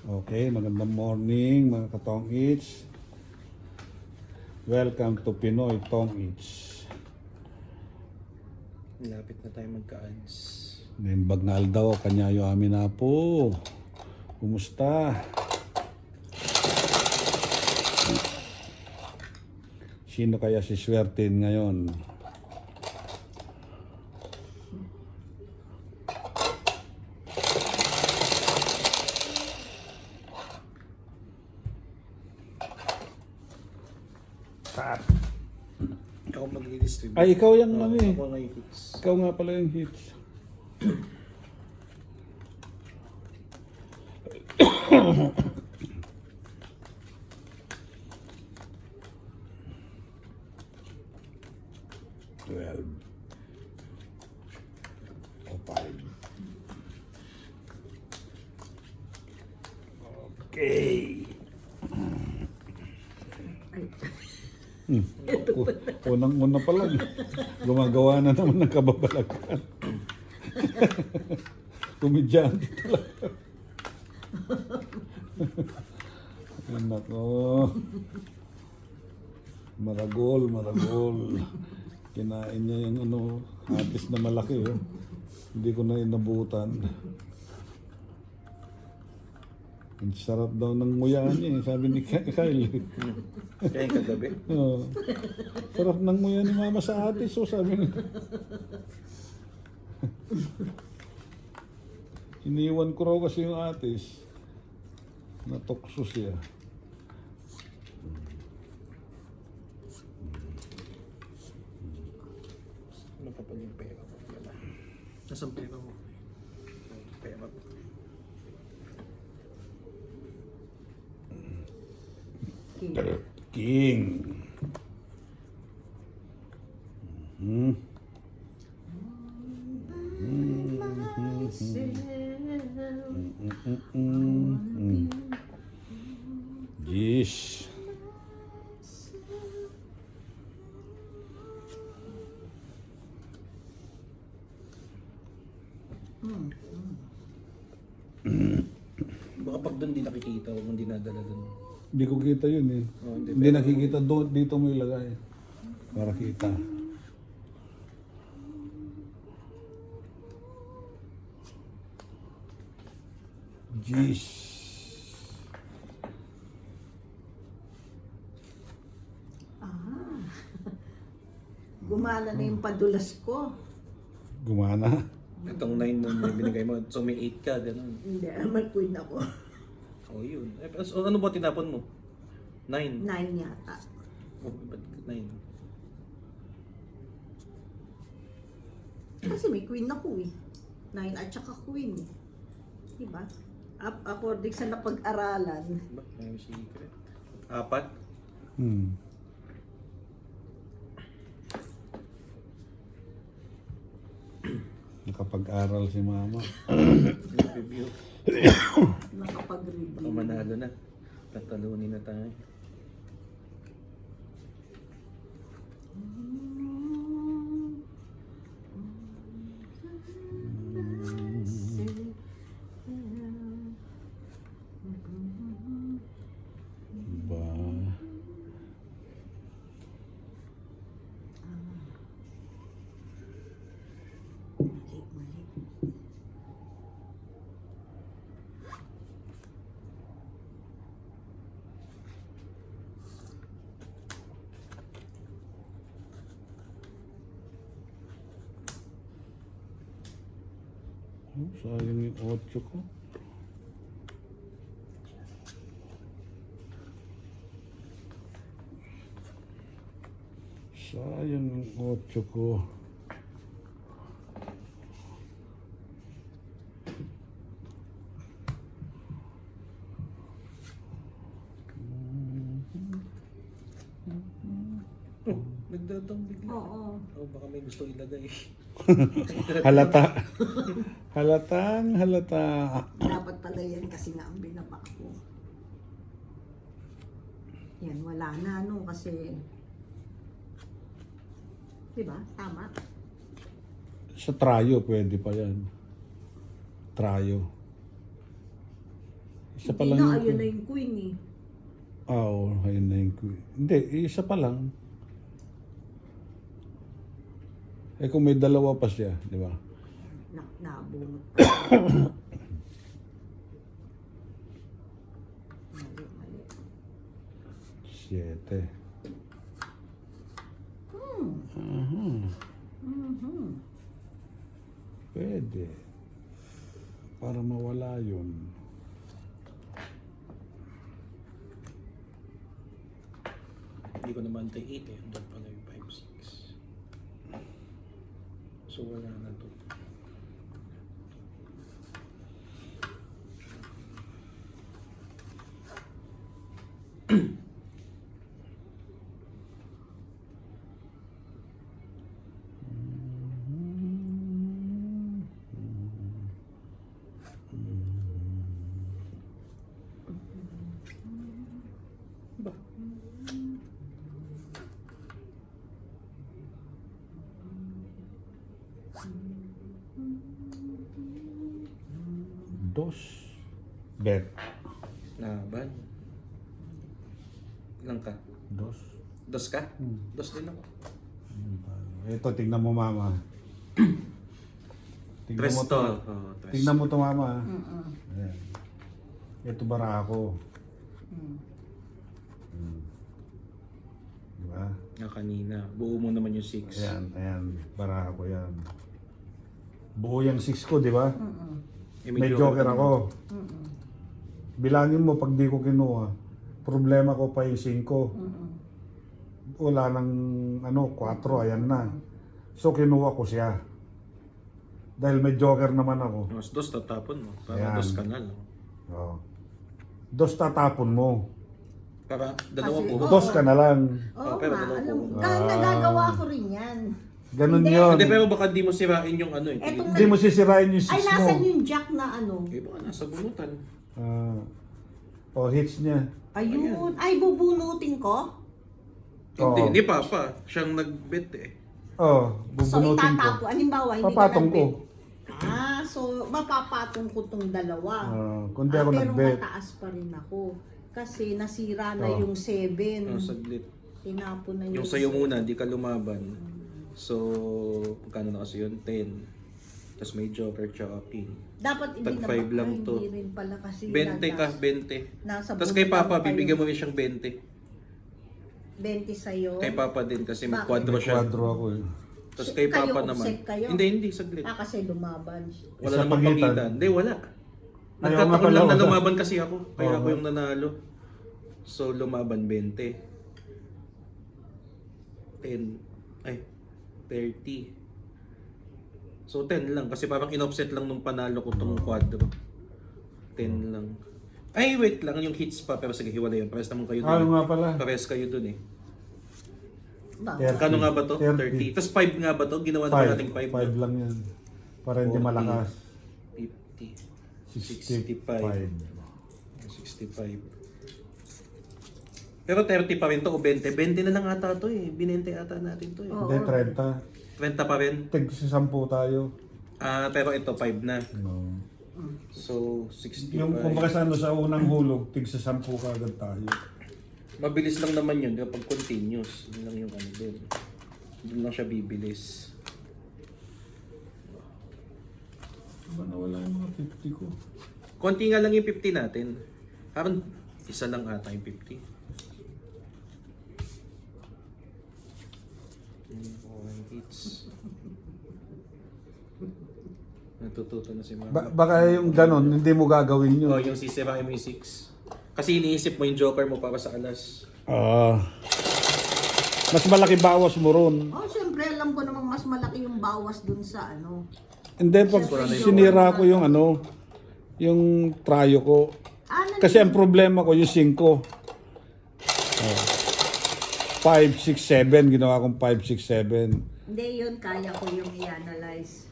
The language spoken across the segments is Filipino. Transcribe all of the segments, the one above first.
Okay, magandang morning mga katong eats. Welcome to Pinoy Tong Eats. Lapit na tayo magka-ads. Nimbag na aldaw, kanyayo amin na po. Kumusta? Sino kaya si Swertin ngayon? Ako mag-distribute. Ay, ikaw yung ano eh. Ako na yung hits. Ikaw nga pala yung hits. Well, o five. Okay. Unang-una pa lang. Gumagawa na naman ng kababalagan. Kumidyante talaga. Anak ko. Maragol. Kinain niya yung hatis na malaki. Oh. Hindi ko na inabutan. Ang sarap daw ng nguya niya, sabi ni Kyle. Kaya yung kagabi. Oh. Sarap ng nguya ni Mama sa atis, so sabi niya. Iniwan ko raw kasi yung atis. Natukso siya. Ano pa pala yung pera ko? Nasaan pera mo? Pera ko. King. Yes. Baka pag doon di nakikita, huwag mong dinadala doon. Hindi ko kita yun eh. Oh, Hindi nakikita doon, dito mo ilagay. Para kita. Jeez. Gumana na yung padulas ko. Gumana. Itong 9 na binigay mo, so may 8 ka, gano'n. Hindi, may queen ako. Oh, yun. So, ano ba tinapon mo? 9. 9 yata. Oh, ba't 9? Kasi may queen ako eh. 9 at saka queen eh. Diba? According sa napag-aralan. Ba? May secret. 4? Nakapag-aral si Mama. Review. Nakapag-review. Baka manalo na. Tatalunin na tayo. Ba. Mali. Oh, sayang yung 8 ko. Sayang yung 8 ko. Oh, nagdadang bigla. Oo. Oh, baka may gusto ilagay. Halata. Halata. Dapat pala yan kasi nga ang binaba ko. Yan, wala na no kasi. Diba? Tama. Sa trayo, pwede pa yan. Trayo. Isa pa Hindi lang na, yung ayun na queen. yung queen eh. Oo, ayun na yung queen. Hindi, isa pa lang. Eh kung may dalawa pa siya, di ba? Nabungot pa. Mali, mali. 7. Aha. Mhm. Pwede. Para mawala yun. Hindi ko naman tayo 8 eh. Doon pala yung 5, 6. So wala na to. Ba? Dos. Bet. Laban. Ilang ka? Dos. Dos ka? Dos din ako. Ito, tignan mo mama. Tignan Tres mo to. to. Oh, tres. Tignan mo to mama. Mm-mm. Ayan. Ito barako. Mm. Diba? Nga kanina. Buo mo naman yung 6. Ayan, ayan. Barako yan. Buo yung 6 ko, di ba? Mm-mm. May joker ako. Mm-mm. Bilangin mo pag di ko kinuha. Problema ko pa yung 5. Mm-mm. Wala nang 4, ayan na. So kinuha ko siya. Dahil may joker naman ako. Mas dos tatapon mo. Para Ayan. dos ka na lang. Oh. Dos tatapon mo. Para dalawang Kasi- puhot. Dos ka na lang. Oo pero nga, dalawa alam po. mo. Nagagawa ko rin yan. Ganun Hindi. yun. Hindi, pero baka di mo sirain yung ano eh. Etong Hindi mo sisirain yung 6 Ay, mo. nasan yung jack na ano? Eh, baka nasa bunutan. Hits niya. Ayun. Ay, bubunutin ko? Hindi, Oo. ni Papa. Siyang nag-bet eh. So, Bubunutin ko. itatapo. Halimbawa, hindi Papatong ka ko. nag-bet. So, mapapatong ko tong dalawa. Kung di ako pero nag-bet. mataas pa rin ako. Kasi nasira na Oh. yung 7. Ang saglit. Tinapon na yung Yung sa'yo muna, di ka lumaban. So, magkano na kasi yun? 10. Tapos may joker tsaka king. Dapat hindi Tag na 5 lang hindi to. rin pala kasi 20 ka, natas- 20. Nasa Tapos kay Papa, bunutan pa bibigyan mo yun. rin siyang 20. 20 sa'yo. Kay Papa din kasi Bakit? mag-quadro May siya. quadro ako eh. Tapos kay Kayo, Papa naman. offset kayo? Hindi, saglit. Kasi lumaban. Wala Sa namang pagitan. pagitan. Hindi, wala. Ayaw nga Nagkataon pala, lang na wala. lumaban kasi ako. Kaya Oo ako nga. yung nanalo. So, lumaban 20. 10. Ay, 30. So, 10 lang. Kasi parang in-offset lang nung panalo ko tong quadro. 10 lang. Ay, wait lang. Yung hits pa. Pero sige, hiwala yun. Pares naman kayo Ano dun. nga pala? Pares kayo dun eh. Bakit? Kano nga ba to? 30. 30. Tapos 5 nga ba to? Ginawa naman natin 5. 5 lang yan. Para hindi 40. malakas. 50. 65. 65. Pero 30 pa rin to o 20. 20 na lang ata to eh. Binente ata natin to eh. Oo. Hindi, 30. 30 pa rin. Tig sa 10 tayo. Pero ito 5 na. No. So 65. Yung kumbaga sa ano, sa unang hulog, tig sa 10 kagad tayo. Mabilis lang naman yun kapag continuous. Yun lang yung ano doon. Doon lang siya bibilis. Ba nawala yung mga 50 ko? Konti nga lang yung 50 natin. Parang isa lang ata yung 50. Hits. Natututo na si Mama. Baka yung ganon, hindi mo gagawin yun. Oh, yung sisirain mo yung 6. Kasi iniisip mo yung joker mo para sa alas. Mas malaki bawas mo ron. Oh, syempre alam ko namang mas malaki yung bawas dun sa ano. And then pag sinira ko yung ano, yung trayo ko. Kasi ang problema ko yung 5. 5, 6, 7. Ginawa kong 5, 6, 7. Hindi yun, kaya ko yung i-analyze.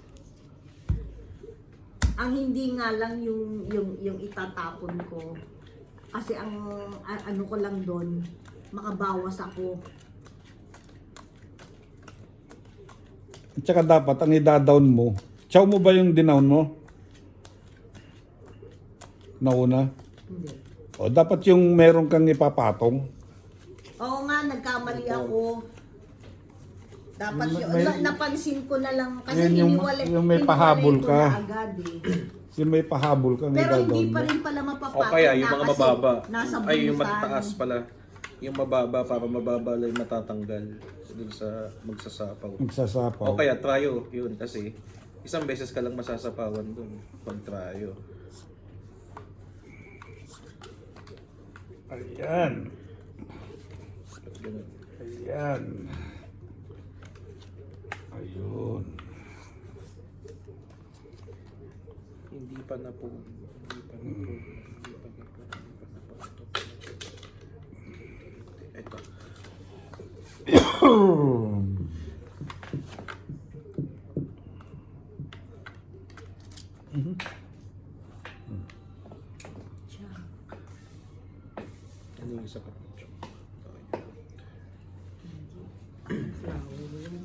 Ang hindi nga lang yung itatapon ko. Kasi ang ano ko lang doon, makabawas ako. At saka dapat ang i-down mo. Chow mo ba yung dinown mo? Nauna? Hindi. O dapat yung meron kang ipapatong. Oo nga, nagkamali ako. Dapat napansin ko na lang kasi Yan yung may pahabol hiniwalay ko ka. na agad eh. Yung may pahabol kang Pero hindi gagawin pa mo. rin pala mapapatong O kaya yung na mga kasi mababa. nasa Ay, yung bulusan. matataas pala. Yung mababa para mababa lang yung matatanggal dun sa magsasapaw. Magsasapaw. O kaya tryo, yun kasi isang beses ka lang masasapawan dun pag tryo. Ayan. Ganun. Ayan. Ayun. Hindi pa na po. Hindi pa na po. Hindi pa na po. Hindi pa na po. Ito. Ano yung isa pa? Flower yan.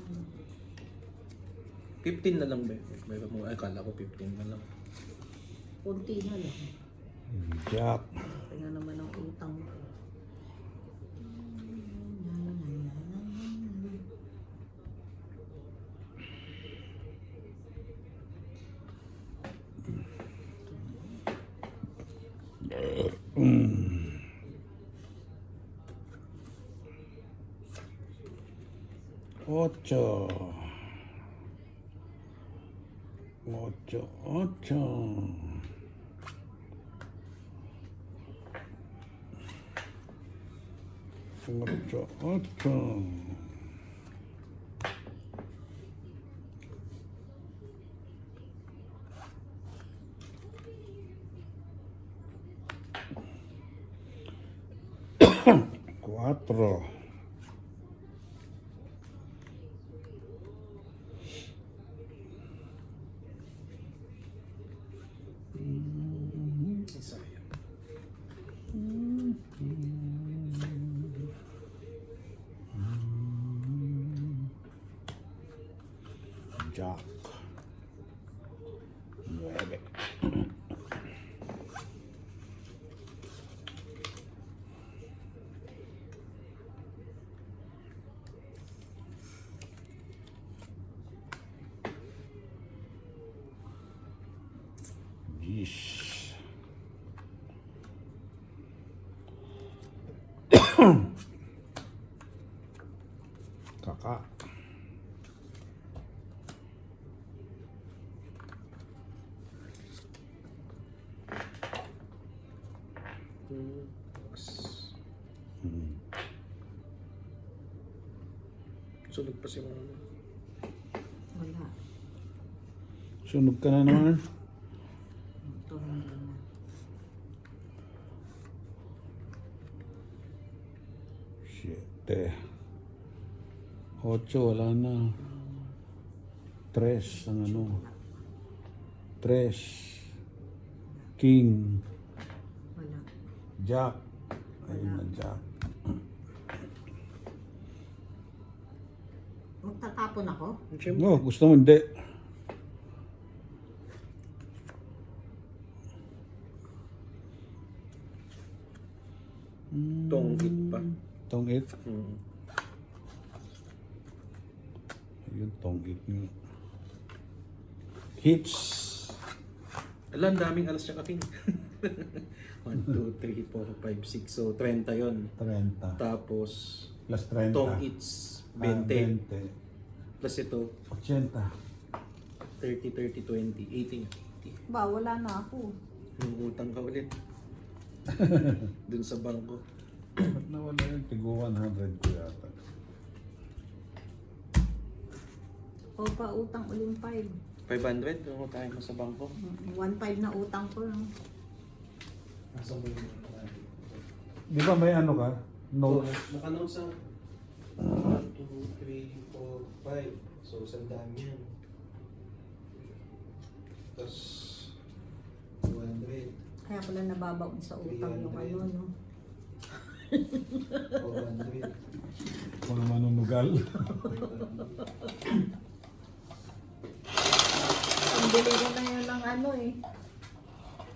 15 na lang ba? Mayroon mo. Ay, kala ko 15 na lang. Kunti na lang. Jack. Kaya naman ang utang ko. Ocho. Ocho. Ocho. Ocho. Ocho. Cuatro. Isa yun. Jack. Nueve. Diez. Kakak. Sunog pa si mama. Wala. Sunog ka na naman. Ito hindi na. Siete. Ocho, wala na. Tres, ang ano. Tres. King. Wala. Jack. Ayun na, Jack. Magtatapon ako? Siyempre. No, gusto mo hindi. Tongit pa. Tong it. Hmm. Ayun, tong it nyo. Hits. Ala, ang daming alas siya kaking. 1, 2, 3, 4, 5, 6. So, 30 yun. 30. Tapos, Plus 30. tong hits, 20. 20. Plus ito, 80. 30, 30, 20, 80. Ba, wala na ako. Yung utang ka ulit. Dun sa bangko. Ba't nawala yun? Tigo 100 ko yata. O pa utang uling 5. 500, yung utang mo sa bangko. 1.5 na utang ko. No? Nasa mo yung Di ba may ano ka? No. Nakanote sa 1, 2, 3, 4, 5. So, sandaan yan. Tapos, 200. Kaya pala nababaon sa utang yung ano, no? 400. Kung manunugal. Ang bili ko na yun ng ano eh.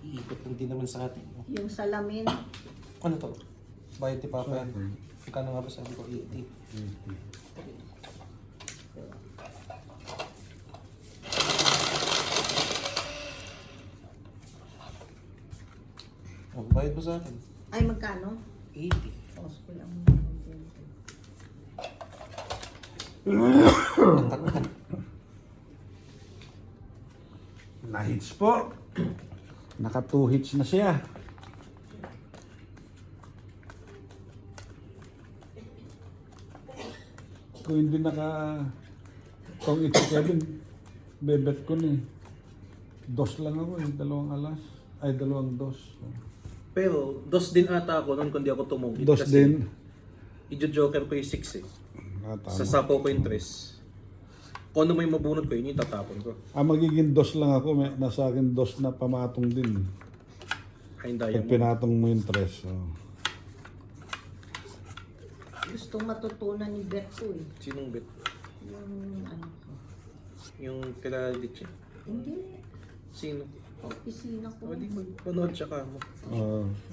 Iikot lang din naman sa atin. No? Yung salamin. Ano to? Bayad ni Papa yan. Kano nga ba sabi ko? 80. Oh, bayad mo sa akin. Ay, magkano? 80. Pause ko lang. Na-hits po. Naka 2 hits na siya. Kung hindi kung ito Kevin, bebet ko ni. Dos lang ako eh, 2 alas. Ay, 2 dos. Pero, dos din ata ako noon kung di ako tumungkit. Dos kasi din. i-joker ko yung 6 eh. Tama. Sasapaw ko yung 3. Kung ano may mabunod ko, yun yung tatapon ko. Magiging dos lang ako. Nasa akin dos na pamatong din. Ay, Pag diamond. pinatong mo yung tres. Gustong matutunan ni Berto eh. Sinong bet? Yung ano ko. Yung kila Ditche. Hindi. Sino? Opisina ko. O di magpanood siya ka mo.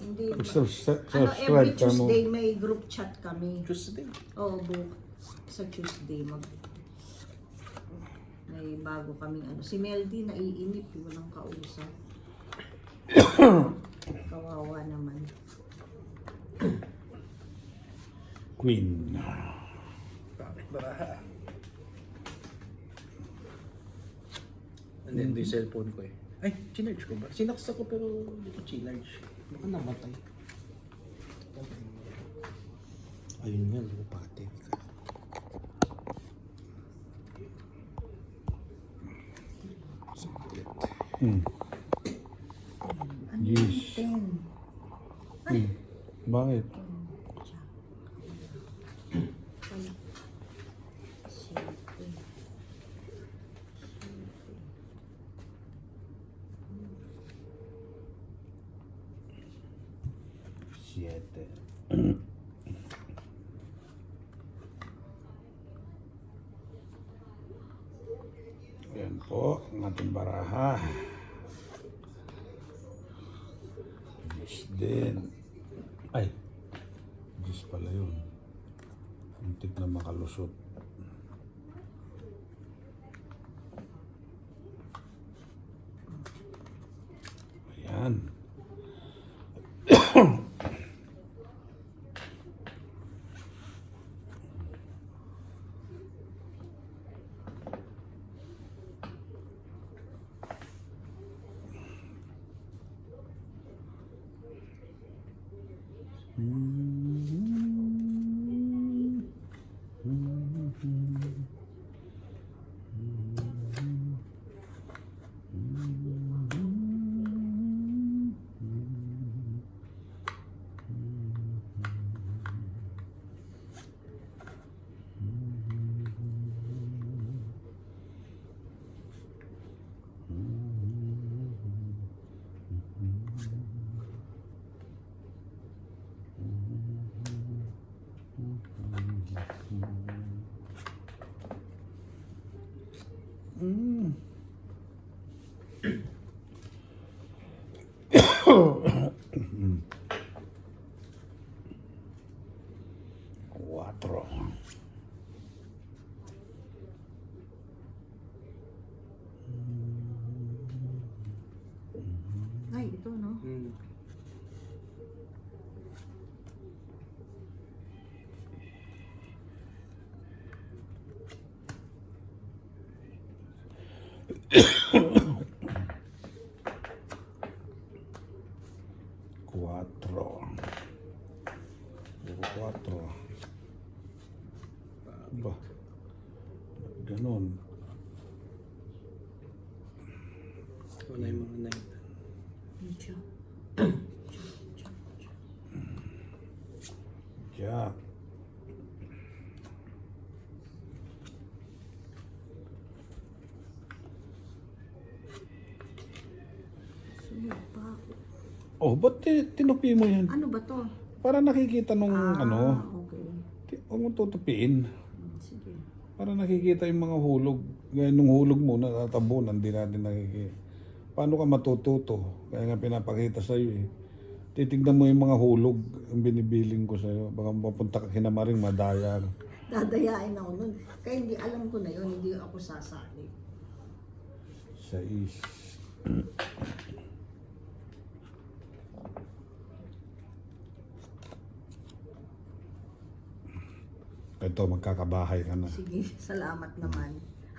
Hindi. Ano, Subscribe every ka mo. Tuesday may group chat kami. Tuesday. Oo, sa Tuesday may bago kaming ano. Si Meldy naiinip, walang kausap. Kawawa naman. Queen. Bakit baraha? And then, yung cellphone ko eh. Ay, chinarge ko ba? Sinaksa ko pero hindi ko chinarge. Baka namatay. Ayun nga, lupate. Hmm. Ano Yes. yung 10? Hmm. Bakit? Siete. Yan po ang ating baraha. Yes din. Ay, yes pala yun. Untik na makalusot. Ayan. Cuatro. Ay, ito no? Hmm. Cuatro. Cuatro. Ba? Ganon. Wala yung mga night. Medyo. Jack. Sunod pa ako. Oh, ba't tinupi mo yan? Ano ba to? Para nakikita nung ano. Okay. Huwag mo tutupiin. Sige. Para nakikita yung mga hulog. Gaya nung hulog mo, natatabunan, hindi natin nakikita. paano ka matututo? Kaya nga pinapakita sa'yo eh. Titignan mo yung mga hulog ang binibiling ko sa'yo. Baka mapunta ka kinamaring madaya. Dadayain ako nun. Kaya hindi alam ko na yun, hindi ako sasali. Sa is. Ito, magkakabahay ka na. Sige, salamat naman.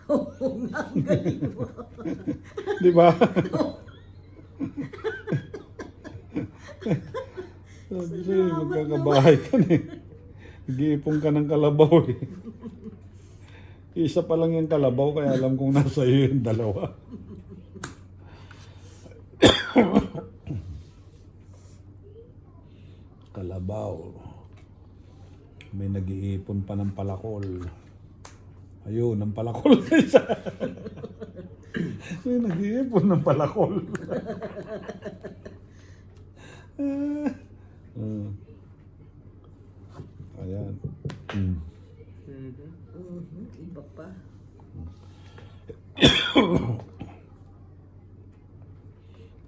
Oo nga, ang galing mo. Di ba? Sabi sa'yo, magkakabahay ka na eh. Nag-iipon ka ng kalabaw eh. Isa pa lang yung kalabaw, kaya alam kong nasa iyo yung dalawa. Kalabaw. May nag-iipon pa ng palakol. Ayun, ng palakol. May nag-iipon ng palakol. Ayan. Iba pa.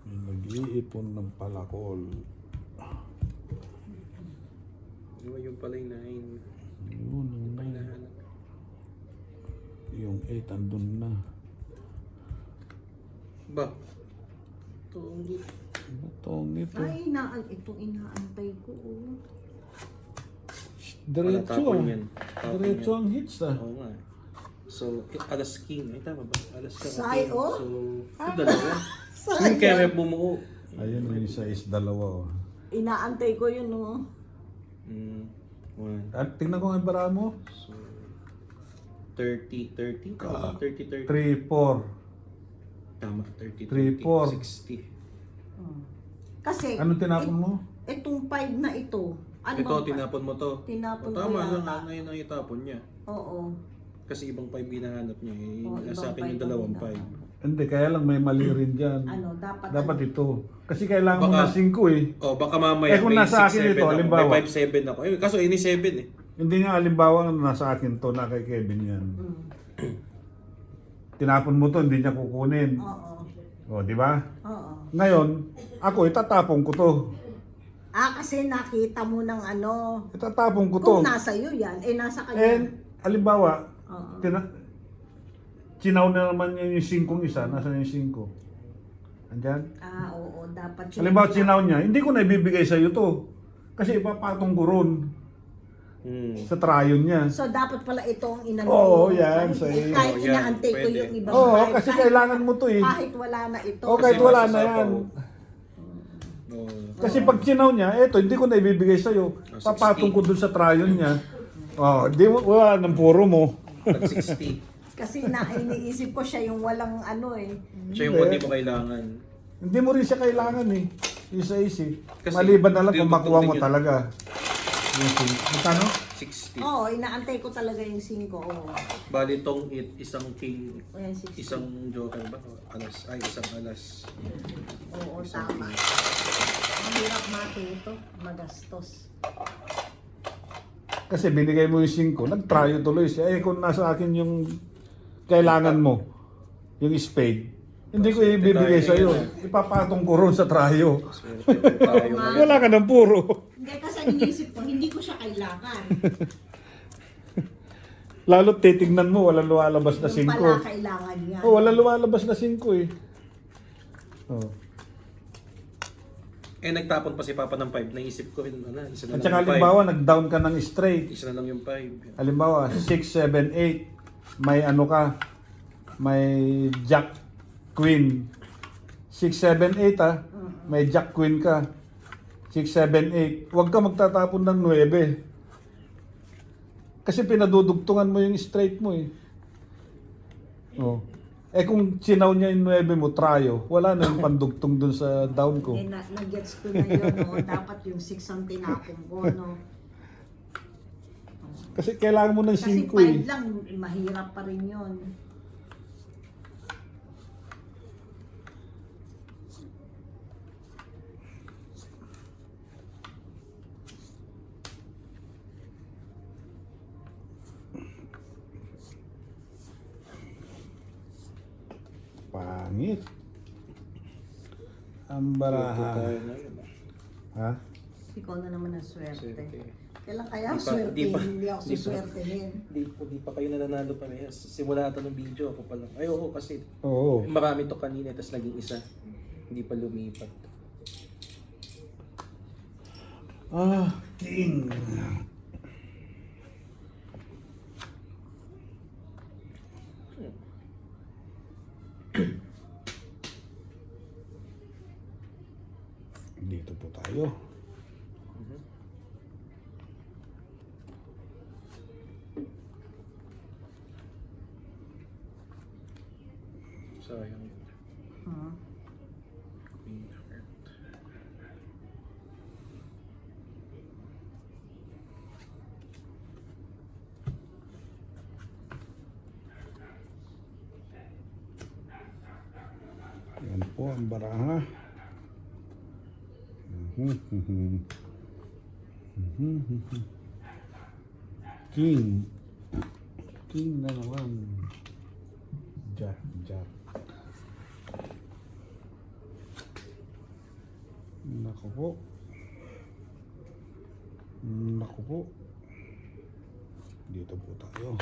May nag-iipon ng palakol. Yung pala yung 9. Yun, ang Pa hinahanap. yung 8 andun na. Ba? Tunggit. Ano tong ito? Ay, itong inaantay ko. Oh. Diretso. tapon yan. Tapon Diretso yan. ang hits ah. Oo nga. So, alas king. Ay, tama ba? Alas ka. Say, oh. So, dalawa. Sayang. Yung kaya may bumuo. Ayun, yung isa is dalawa. Oh. Inaantay ko yun, oh. 1. At tingnan ko nga yung bara mo. So, 30. Tama, 30. 3, 4. Tama, 30. 3, 4. 60. Kasi, Anong tinapon mo? itong 5 na ito. Ano Ito, bang tinapon mo to. Tinapon ko Tama lang, yata. ngayon ang itapon niya. Oo. Kasi ibang 5 hinahanap niya. Eh. Oo, Sa ibang akin yung five dalawang ang 5. Hindi, kaya lang may mali rin dyan. Ano, dapat Ito. Kasi kailangan mo Baka- na 5 eh. Oh, baka mamaya Eh, kung may nasa 6, akin 7 ito, ako. halimbawa. May 5, 7 ako. Eh, kaso ini 7 eh. Hindi nga halimbawa nasa akin to na kay Kevin yan. Tinapon mo to, hindi niya kukunin. Oo. O, di ba? Oo. Ngayon, ako itatapon ko to. Kasi nakita mo ng ano, Itatapon ko to. kung nasa iyo yan, nasa kanya. And, halimbawa, Oo. chinaw na naman niya yung 5 isa. Nasaan yung 5? Andyan? Oo, dapat Halimbawa, chinaw niya, hindi ko na ibibigay sa iyo to. Kasi ipapatong ko ron sa trayon niya. So, dapat pala ito ang inano. Oo, mo. yan, Kahit, sa'yo. kahit Oo, yan, inaantay ko pwede. yung ibang Oo, vibe, kasi kahit- kailangan mo to eh. Kahit wala na ito. O kahit Kasi wala na masasapaw. yan. Oh. Kasi pag chinaw niya, eto, hindi ko na ibibigay sa iyo. 60. Papatong ko dun sa trayon niya. Oh, di mo, wala ng puro mo. Tag 60. Kasi iniisip ko siya yung walang ano eh. Siya yung hindi mo kailangan. Hindi mo rin siya kailangan eh. Isa-isi. Kasi Maliban na lang kung dudugtong makuha mo din yun. talaga. Yung magkano? 60. Oo, inaantay ko talaga yung 5. Oo. Bali tong isang king, Ayan, 60. isang joker ba? Alas. Ay, isang alas. Oo, tama. Mahirap matuto, magastos. Kasi binigay mo yung 5, nag-tryo tuloy siya. Eh kung nasa akin yung kailangan mo, yung spade, hindi ko ibibigay sa iyo. Ipapatong ko ron sa tryo. Swerte tayo ngayon. Wala ka ng puro. Hindi, kasi iniisip ko, hindi ko siya kailangan. Lalo titignan mo, walang lumalabas na Yung pala 5. kailangan niya. Oh, walang lumalabas na 5 eh. Oh. Eh, nagtapon pa si Papa ng 5. Naisip ko rin, isa na At lang saka yung 5. halimbawa, nag-down ka ng straight. Isa na lang yung 5. Halimbawa, 6, 7, 8. May ano ka, may Jack Queen. 6, 7, 8 ah. May Jack Queen ka. 6, 7, 8. Huwag ka magtatapon ng 9. Kasi pinadudugtungan mo yung straight mo eh. Oh. Eh kung sinaw niya yung 9 mo, tryo, wala na yung pandugtong dun sa down ko. Eh, nag-gets ko na yun, no? Dapat yung 6 ang tinapon ko, no? Kasi kailangan mo ng Kasi 5 eh. 5 lang, mahirap pa rin yun. Pangit. ang Swerte baraha. tayo ngayon. Ha? Ikaw na naman ang swerte. Swerte. Kailan kaya Di ako pa- swerte? di pa- Hindi ako di pa- suswertehin. Di pa kayo nananalo parehas. Simula ata ng video ako pa lang. Ay oo kasi Oo. marami to kanina tapos naging isa. Hindi pa lumipat. Ah, king. Dito po tayo. Sayang yun. Hmm. Queen heart. Yan po ang baraha. King. King na naman. Jack, Jack. Naku po. Naku po. Dito po tayo.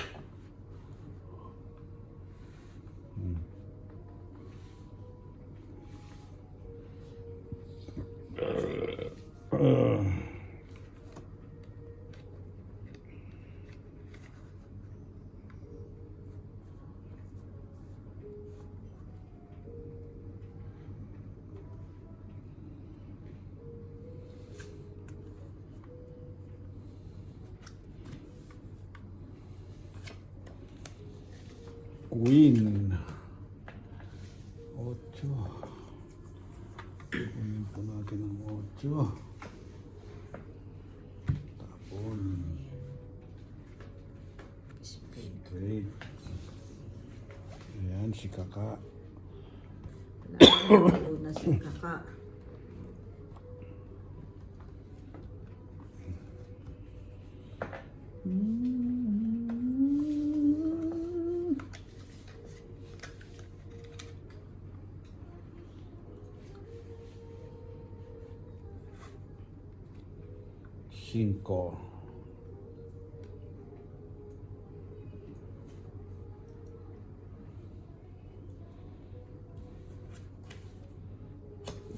Queen. 8. Kunin po natin ang 8. Tapon. Straight. Ayan, si Kaka. Lalo na si Kaka. Cinco.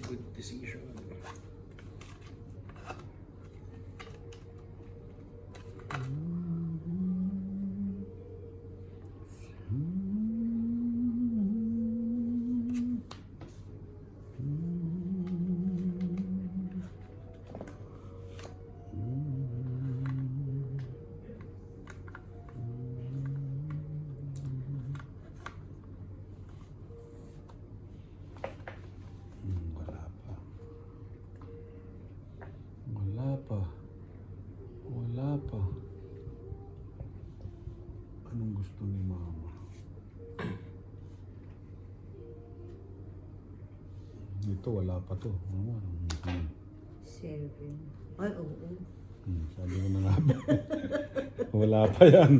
Good decision. Wala pa. Wala pa. Wala pa. Anong gusto ni Mama? Dito wala pa to. Mama. 7. Ay, oo. Sabi ko na nga ba? Wala pa yan.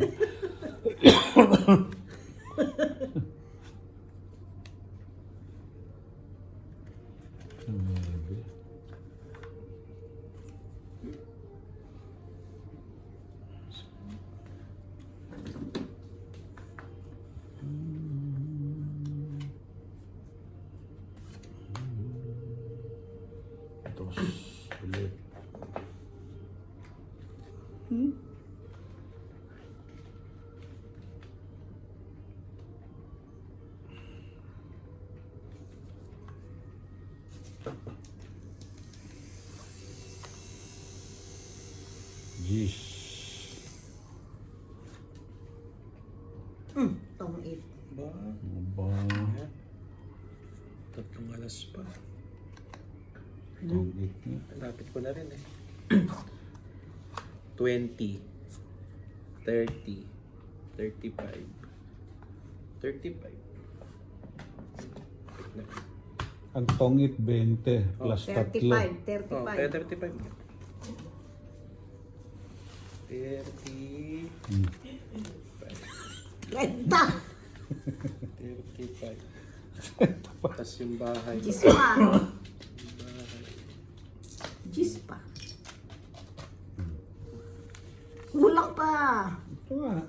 Nuebe. Dos. Ulit. Gis. Tong 8. Ba? Ano ba? Tatlong alas pa. Itong it niya. Lapit ko na rin eh. 20, 30, 35, 35. Ang tongit 20 plus 35. 3. Oh, 35. 35. 30, 30. 35. Tapos yung bahay. Gisma. Gis pa. Kulang pa. Ito nga.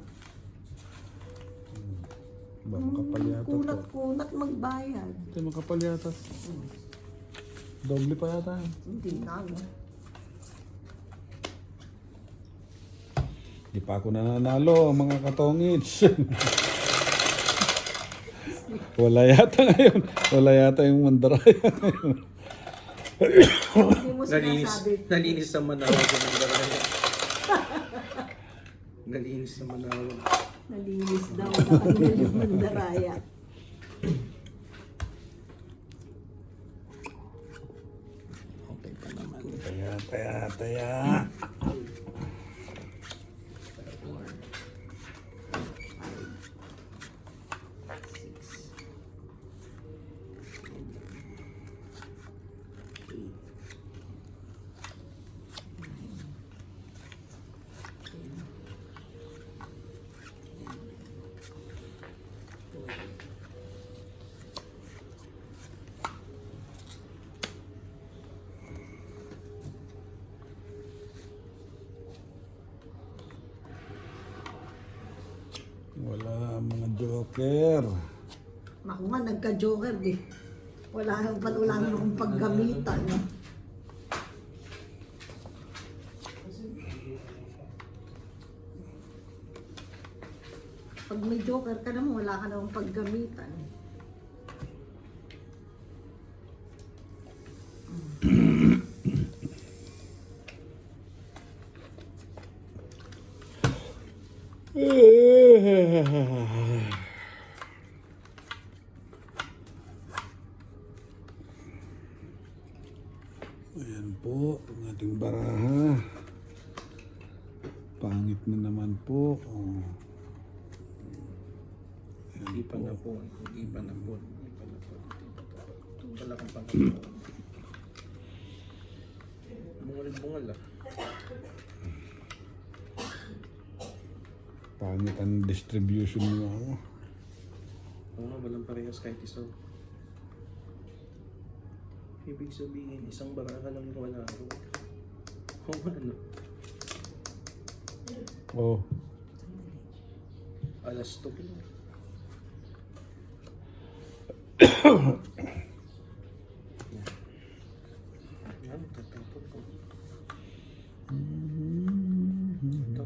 Ba, makapal yata to. Kunat magbayad. Ito, makapal yata. Doble pa yata. Hindi na. No? Di pa ako nananalo, mga katongits. Wala yata ngayon. Wala yata yung mandaraya ngayon. Hindi mo Nalinis, sinasabi. nalinis sa Manawag yung Mandaraya. Nalinis sa Manawag. Nalinis daw na kanila yung mandaraya. Okay pa naman. Taya. Wala mga joker. Ako nga, nagka-joker eh. Wala na akong paggamitan. No? Pag may joker ka naman, wala ka namang paggamitan. Ayan po, ang ating baraha. Pangit na naman po. Oh. Hindi pa na po. Hindi pa na po. Wala kang pangalaman. Bungal ah. Pangit ang distribution mo ako. Oo nga, walang parehas kahit isa. Ibig sabihin, isang baraha lang yung wala ako. Oo ano? Oh. Alas 2. Yan, tatapon ko. Ito.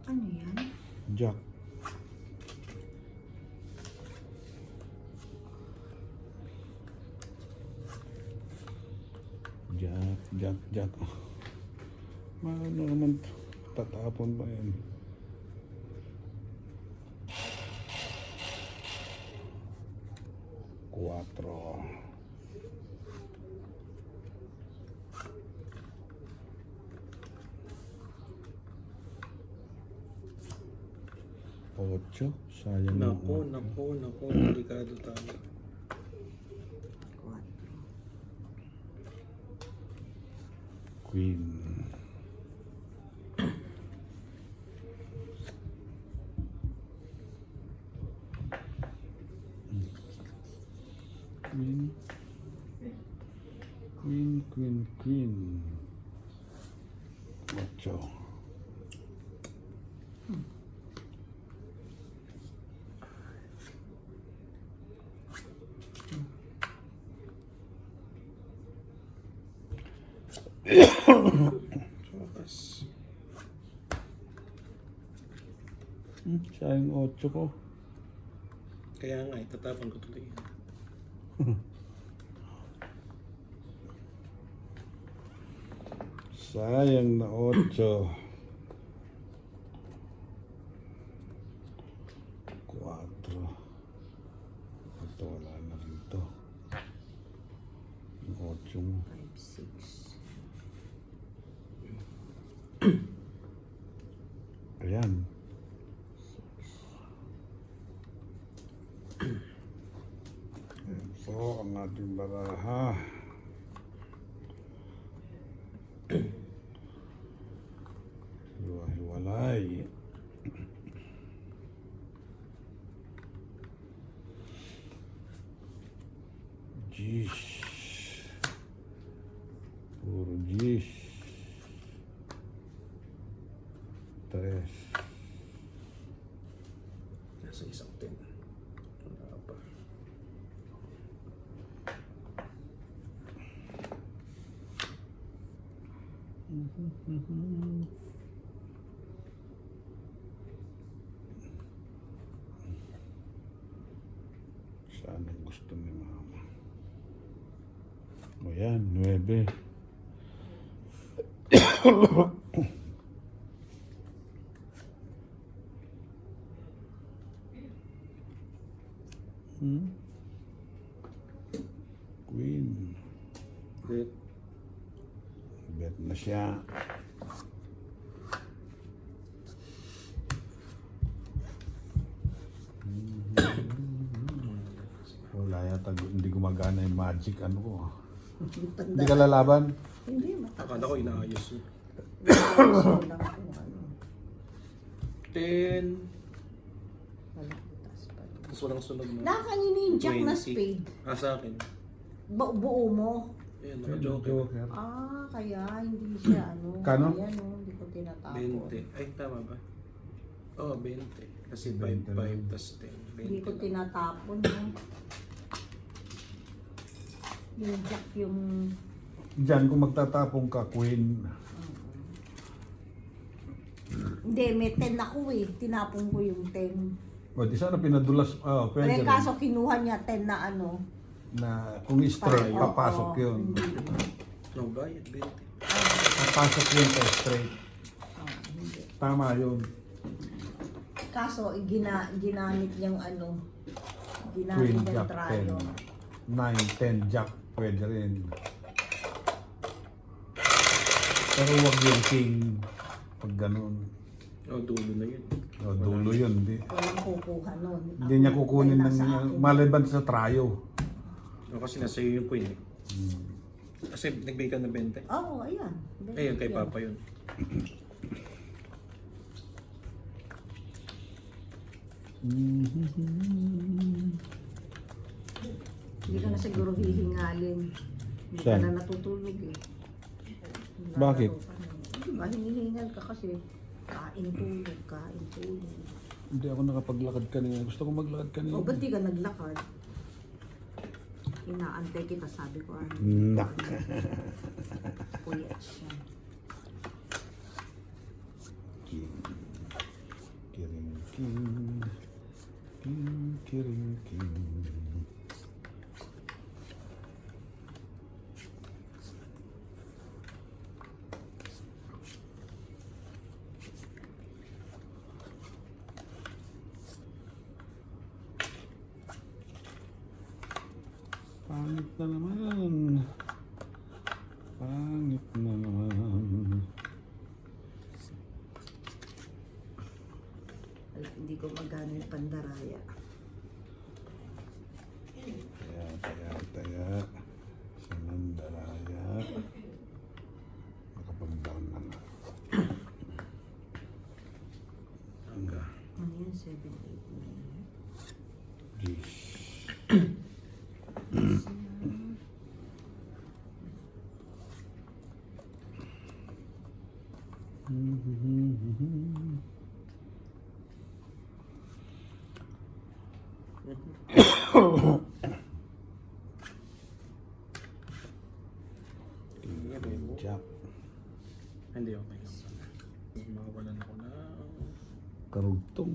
Ano yan? Jack. Jack. Ano naman to? Tatapon ba yan? Cuatro. Ocho. Sayang Naku, naman. naku. Delikado tayo. Queen. Queen. Ocho. Sokas. Sayang ocho ko. Kaya nga, itatapon ko tuloy. Sayang na ocho. Cuatro. Ito wala na rin to. Yung ocho mo. 5, 6. Ayan. Ayan po. ang ating baraha. Hiwa-hiwalay. Jeez. Puro jeez. Tres. Nasa isang 10. Wala pa. Saan ang gusto ni mama? O yan, 9. Queen. Bet. Bet na siya. Wala yata, hindi gumagana yung magic ano ko. Hindi ka lalaban? Hindi, matakas. Akala ko inaayos yun. So lang kung ano. 10. Wala, taas pa rin. Tapos walang sunog na. Nakangin yung jack na 20. spade. Sa akin. Buo mo. Ayan, naka-joker. Ah, kaya hindi siya ano. Kano? Ayan o, hindi ko tinatapon. 20. Ay, tama ba? Oo, 20. Kasi 20 5, lang. 5 plus 10. 20 Hindi ko lang. tinatapon. No? Yung jack yung... Diyan, kung magtatapong ka, Queen. Hindi, may 10 ako eh. Tinapon ko yung 10. O, di sana pinadulas. Pwede Kaya rin. kaso kinuha niya 10 na ano. Na kung straight, Oo, papasok oo, yun. Hindi. No, bayad, 20. Papasok yun sa straight. Hindi. Tama yun. Kaso, ginamit niyang ano. Queen, Ginamit niyang Jack, trayo. 10. 9, 10, Jack. Pwede rin. Pero wag yung king. Pag ganun. Oh, dulo na yun. O, dulo yun. Walang kukuha nun. Hindi niya kukunin Ay, nasa ng akin. maliban sa trayo. Oh, kasi nasa iyo yung queen eh. Kasi nagbigay ka ng 20. Oo, ayan. Ayun, kay Papa yun. Hindi ka na siguro hihingalin. Hindi ka Saan? na natutulog eh. Bakit? Lalaro ka na. Hindi ba, hinihingal ka kasi kain tulog, kain tulog. Hindi ako nakapaglakad kanina. Gusto ko maglakad kanina. O, ba't di ka naglakad? Inaantay kita, sabi ko. Nak. Puyat siya. King. Kiring king. King, kiring king. Pangit na naman. Pangit na naman. Wala, hindi ko magana yung pandaraya. Taya. Sa Mandaraya. Nakapag-down na nga. Hangga. Ano yun? 7, 8, 9. Jeez. Jack. Hindi, okay lang. Makawalan ako na. Karugtong.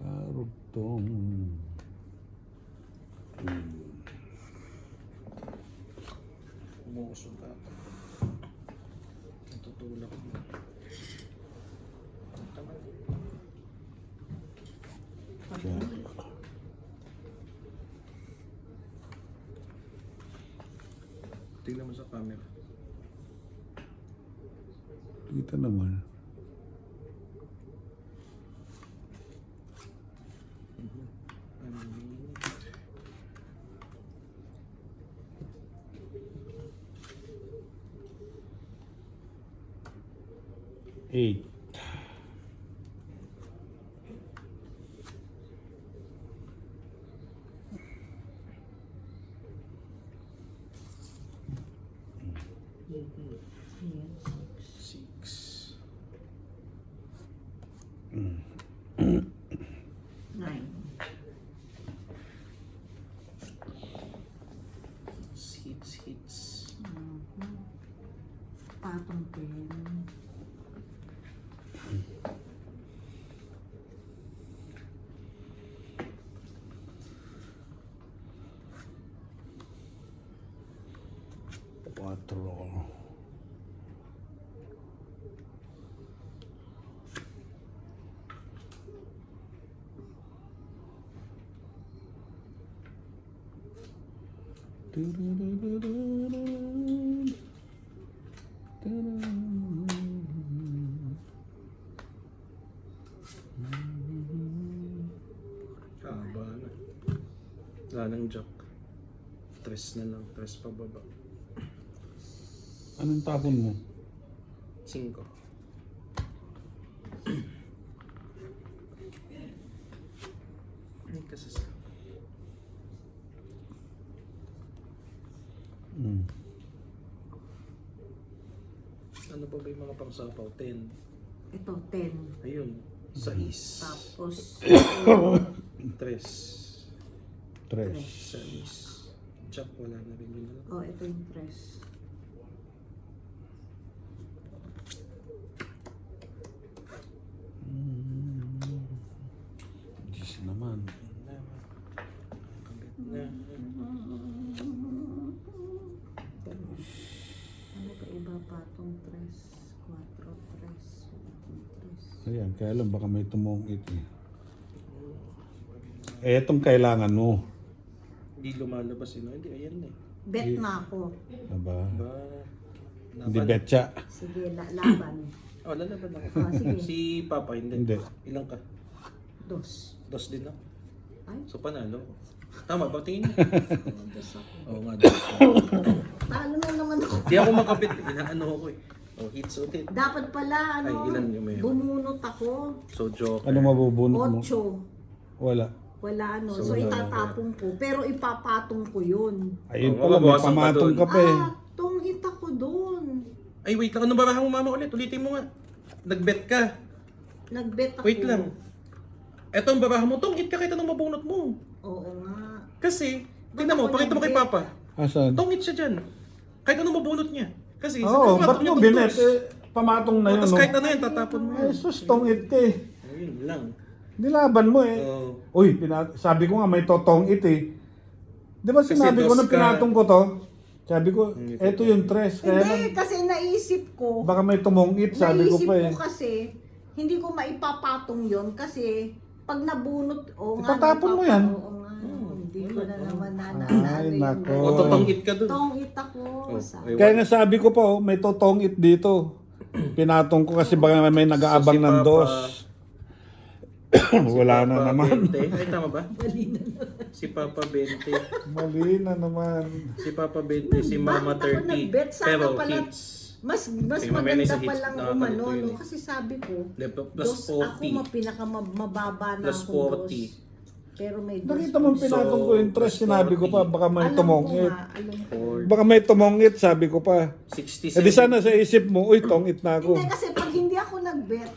Karugtong. Umuusog ka. Natutulak mo. Tama. Jack. Tingnan mo sa camera. Kita naman. Ano yun? 8. Six. 9. Hits. Patong 10. Quatro. Haba na. Wala nang jack. Tres na lang. Tres pa baba. Anong tapon mo? 5. Ay, kasasa. Ano pa ba yung mga pangsapaw? 10. Ito, 10. Ayun. 6. Tapos, 3. 3. 6. Jack, wala na rin yun. oh, ito yung 3. Diyos naman. Na. Ano pa iba patong 3? 4, 3. Ayan, kaya lang baka may tumungit eh. Eh, itong kailangan mo. Hindi lumalabas yun. Hindi, ayan na eh. Bet na ako. Aba? Ba? Hindi betcha. Sige, laban. Oh, lalaban ako. Sige. Si Papa, hindi. Hindi. Ilang ka? 2. 2 din ako. Ay, So, panalo. Tama ba? Tingin mo? 2 ako. Oo nga. 2. Talo na naman ako. Di ako makapit. Inaano ako eh. Oh, hits ulit. Dapat pala, Ay, ilan yung may- bumunot ako. So, joke. Ano mabubunot mo? 8. Wala. Wala ano. So, So, wala. itatapong ko. Pero ipapatong ko yun. Ayun Oo, pala, may mabawasan ka pamatong dun. ka pa eh. Tungit ako doon. Ay, wait lang. Ano ba mo mama ulit? Ulitin mo nga. Nag-bet ka. Nagbet ako. Wait lang. Eto ang babahan mo. Tungit ka kahit anong mabunot mo. Oo nga. Kasi, Ba't tingnan mo, ako pakita mo kay nag-bet? Papa. Asan? Tungit siya dyan. Kahit anong mabunot niya. Kasi, Oo, sa ba't mo binet? Eh, pamatong na yun. Tapos No? kahit ano yan, tatapon mo. Ay, sus, tongit ka eh. Ayun lang. Nilaban mo eh. So, Uy, sabi ko nga may totongit eh. Di ba Kasi sinabi ko dos na ka. pinatong ko to? Sabi ko, Hindi eto ko- yung tres. Kaya lang, Hindi, kasi naisip ko. baka may tumongit, sabi ko Naisip pa eh. ko kasi, hindi ko maipapatong yon kasi pag nabunot, Itatapon mo yan. Oo nga, hindi ko na naman Ay, nananalo nako. o totongit ka dun. Tongit ako. Oh, sabi. ay, Kaya nga sabi ko pa, oh, may totongit dito. Pinatong ko kasi baka may nag-aabang So, si ng Papa- dos. Wala na Papa naman. 20. Ay, tama ba? Si Papa 20. Mali na naman. Si Papa 20. Si Mama Bakit ako 30. nag-bet? Sana Pero pala- hits. Mas Kay Mama Ellie maganda sa pa hits, lang nakakalito umano, yun no? eh. Kasi sabi ko, Plus ako 40. pinakamababa na Plus akong 40. dos. Pero may dos. Nakita mo pinatong ko yung tres, So, sinabi ko pa, baka may Alam ko tumongit. nga, alam ko. Or Baka may tumongit, sabi ko pa. 67. Eh di sana sa isip mo, uy, tongit na ako. Hindi, kasi pag hindi ako nag-bet,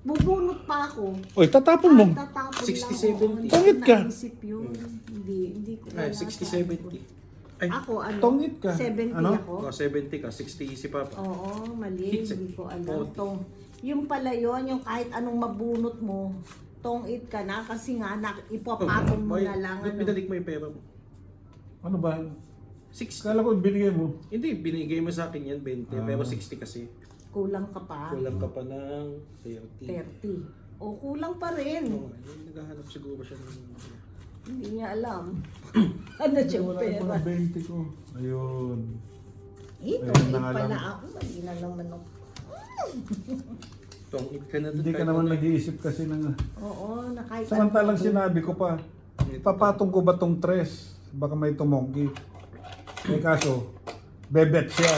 bubunot pa ako. Uy, tatapon mo. Ay, tatapon 60-70. lang. Tongit ka. Naisip yun. Hindi ko Ay, wala 60-70. Ay, Ako, ano? Tongit ka. 70 Ano? ako. oh, 70 ka. 60 si Papa. Oo, mali. Hits, Hindi ko alam. 40. Yung pala yun, yung kahit anong mabunot mo, tongit ka na kasi nga ipapatong mo na lang. Ba't Ano. binalik mo yung pera mo? Ano ba? 60. Kala ko binigay mo. Hindi, binigay mo sa akin yan 20. Ah. Pero 60 kasi. Kulang ka pa. Kulang ka pa ng 30. 30. O, kulang pa rin. Oo, naghahanap siguro siya ng... Hindi niya alam. Ano siya Wala pera? yung mga 20 ko. Ayun. Ito, Ayun na nga pala lang. ako. Mali na naman ako. Tongit ka na dun. Hindi ka kahit naman ano. nag-iisip kasi ng... Oo, na kahit Samantalang ano. sinabi ko pa, papatong ko ba tong tres? Baka may tumongki. Eh kaso, bebet siya.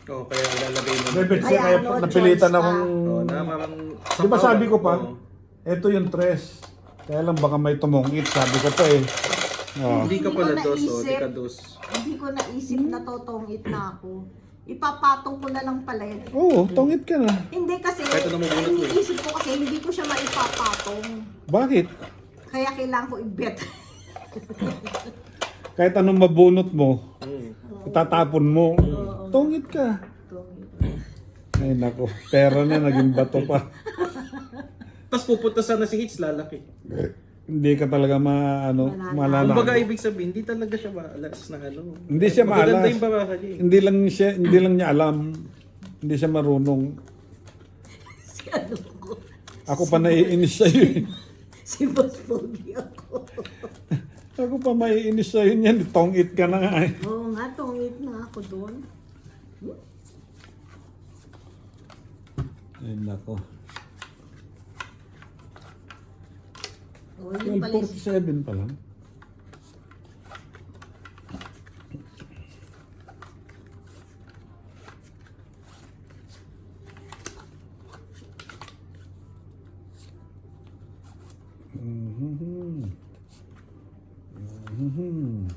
Oo, kaya lalagay mo. Bebe, Kaya kaya ano, napilitan choice akong... Oo, na parang... Di ba sabi ko pa, Oo. ito yung tres. Kaya lang baka may tumungit, sabi ko pa eh. Oh. Hindi ka Hindi pala ko dos, o naisip. di ka dos. Hindi ko naisip na totongit na ako. Ipapatong ko na lang pala yun. Oo, tungit ka na. Hindi kasi, Kahit ano mabunot mo eh. iniisip ko kasi hindi ko siya maipapatong. Bakit? Kaya kailangan ko i-bet. Kahit anong mabunot mo, Hmm. itatapon mo. Tungit ka. Ay nako, pera na naging bato pa. Tapos pupunta sana si Hitch, lalaki. Hindi ka talaga malala. Kumbaga ibig sabihin, hindi talaga siya maalas na ano. Hindi siya Magaganda maalas. yung baraha niya eh. Hindi lang niya alam. Hindi siya marunong. Si ano ko. Ako pa naiinis sa'yo eh. Si Boss Pogi ako. Ako pa maiinis sa'yo niyan. Tongit ka na nga eh. Oo nga, tongit na ako doon. Ay nako. Oo, yun pala yung 12:47 pa lang. Mhm. Mhm.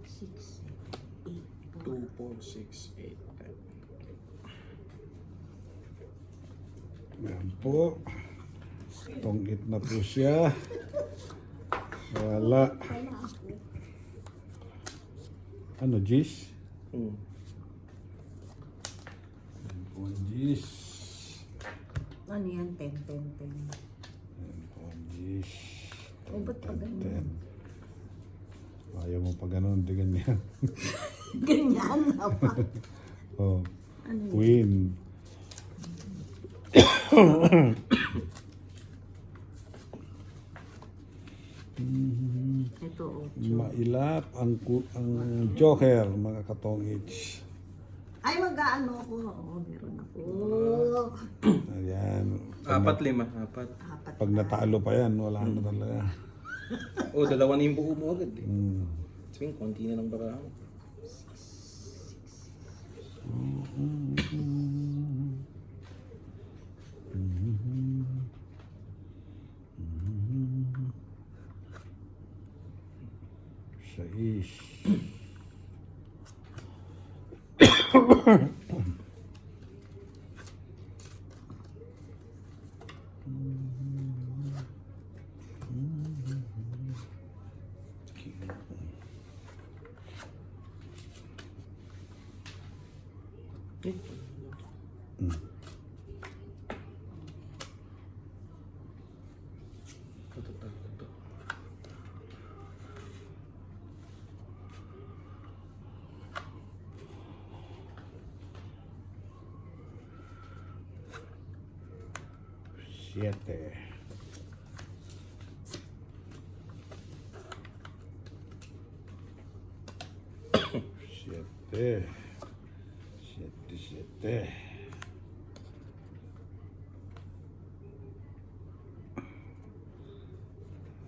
six, eight, 2, 4, 6, 8, 10. Yan po. Tongit na po siya. Wala. Ano, Gis? Hmm. Yan po ang Gis. Ano yan? 10, 10, 10. Yan po ang Gis. O, ba't pa ganyan? Ayaw mo pa ganun, di ganyan. Ganyan na pa. Oh, Ano yun? Queen. Ito, 8. Mailap ang Joker, mga katongits. Ay, mag-ano ako. Oo, meron ako. Ayan. 4, 5, 4. Apat. Pag natalo pa yan, wala na talaga. Oh, dalawa na yung buo mo agad eh. Mm. Sabihin, konti na lang baraha mo. Sais. Eh. Ito. 7. Siete. Siete.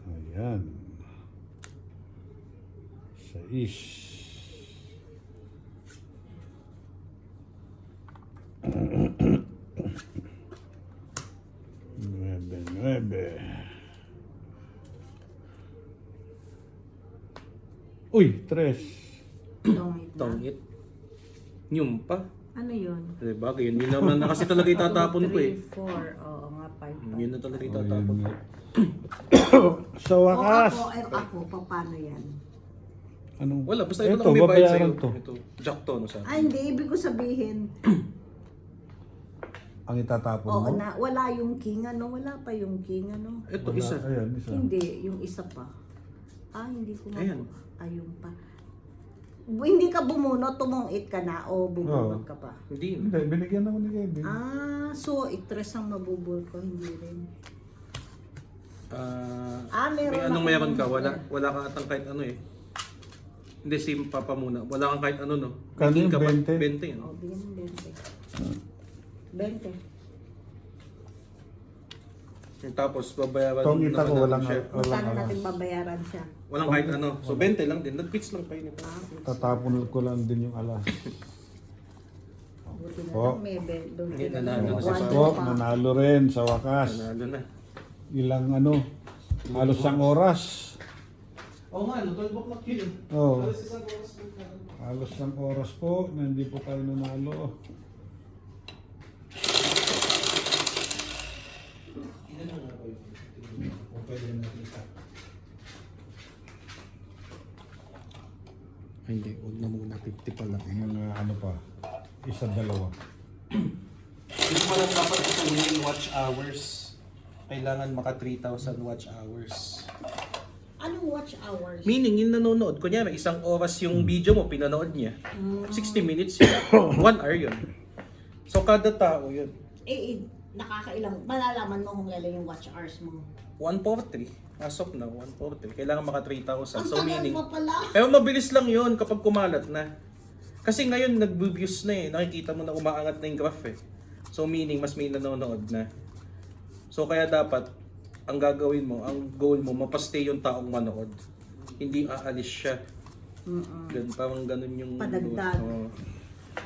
Ayan. 6. 9. Uy, 3. Tongit na. Tongit. Yung pa. Ano yun? Diba? Yun naman na kasi talaga itatapon ko eh. 3, 4. Oo nga, 5. Yun na talaga itatapon ko. Sa O wakas. ako, paano yan? Anong? Wala, basta ito Ito, lang may bayad sa'yo. babayaran to. Ito, Jack to, no sa Ay, hindi. Ibig ko sabihin, Ang itatapon oo mo? na, wala yung king, ano? Wala pa yung king, ano? Ito, Wala. isa. Ayan, isa. Hindi, yung isa pa. Hindi ko Ayan. Ayun pa. Hindi ka bumunot, tumungit ka na o bubunot Oo. ka pa. Hindi. Hindi, binigyan ako ni Kevin. So itres ang mabubul ko, hindi rin. May Meron anong ako meron ka? ng- Wala ka atang kahit ano eh. Hindi, si Papa muna. Wala kang kahit ano, no? Kano May king yung ka ba? 20? 20 yan. O, bigyan mo 20. 20. Tapos, babayaran Itong ita ko naman walang siya. Magkano natin babayaran siya? Walang kahit ano. So, 20 lang din. Nag-fix lang kayo nito. Tatapon ko lang din yung alas. Buti na Po. lang may doon Hindi, sila. nanalo na si One Po, pa. nanalo rin sa wakas. Nanalo na. Ilang ano, halos isang oras. Oo nga, 12 o'clock yun. Oh, Halos isang oras po na. halos isang oras po na hindi po tayo nanalo. Ilan na nga kayo? Kung pwede nakita. Hindi, huwag na muna 50 pa lang. Mga ano pa, isa dalawa. Hindi mo lang dapat ituloy yung watch hours. Kailangan maka 3,000 watch hours. Anong watch hours? Meaning, yung nanonood, kunyari, isang oras yung video mo, pinanood niya. 60 minutes yun. 1 hour yun. So, kada tao yun. Nakakailang, malalaman mo kung kailan yung watch hours mo. 143. As of now, 143. Kailangan maka 3,000. Ang So, tagal meaning, mo pala. pero mabilis lang yun kapag kumalat na. Kasi ngayon, nag-views na eh. Nakikita mo na umaangat na yung graph eh. So, meaning, mas may nanonood na. So, kaya dapat, ang gagawin mo, ang goal mo, mapastay yung taong manood. Hindi aalis siya. Parang ganun yung... Padagdag. Oo.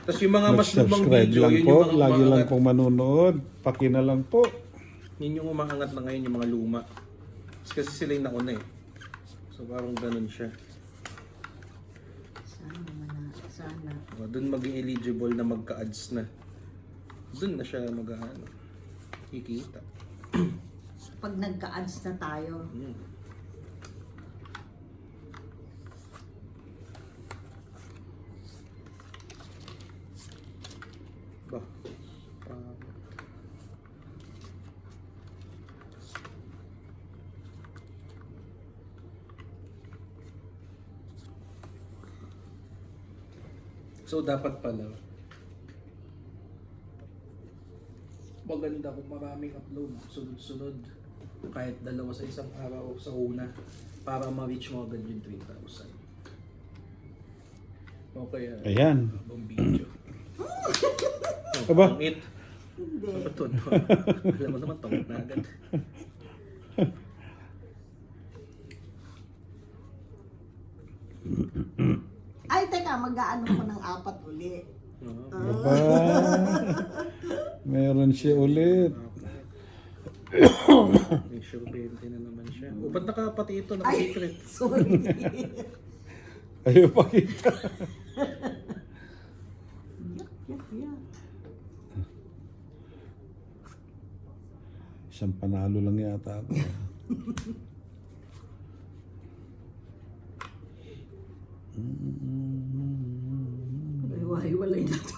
Tapos yung mga mas lumang Mag-subscribe video, lang yun po, yung mga lagi lang umaangat. pong manunood. Paki na lang po. Yun yung umaangat na ngayon, yung mga luma. Kasi sila yung nauna eh. So parang ganun siya. Sana. Doon maging eligible na magka-ads na. Doon na siya mag-ano. Kikita. Pag nagka-ads na tayo, Hmm. Ba? So dapat pala maganda kung maraming upload sunod-sunod kahit dalawa sa isang araw sa una para ma-reach mo agad yung 3,000. Okay, Ayan. Ibang video. Aba? It. hindi. Ano ba to? Alam mo naman, tawag na agad. Ay, teka, mag-aano ko ng 4 uli. Aba, meron siya ulit. May sure 20 na naman siya. O, ba't nakapati ito? Ay, Naka-secret. sorry. Ayaw pakita. Yak. Isang panalo lang yata ako. Hiwa-hiwalay na to.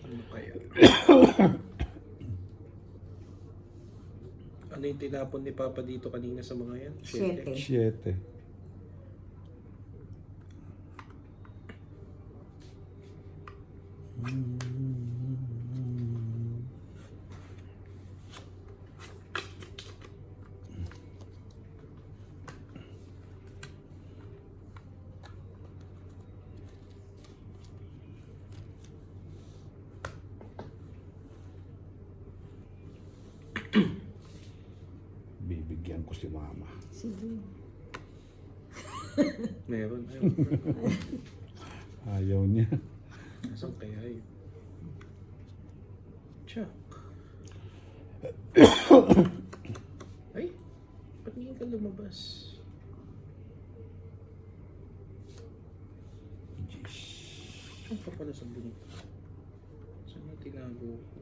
Ano kaya? Ano yung tinapon ni Papa dito kanina sa mga yan? 7. 7. Bibigyan ko si mama. Sige. Meron. Ayaw niya. Saan kaya yun? Chuck. Ay, ba't ngayon ka lumabas? Saan ka pala sa bunot? Saan yung tinago ko?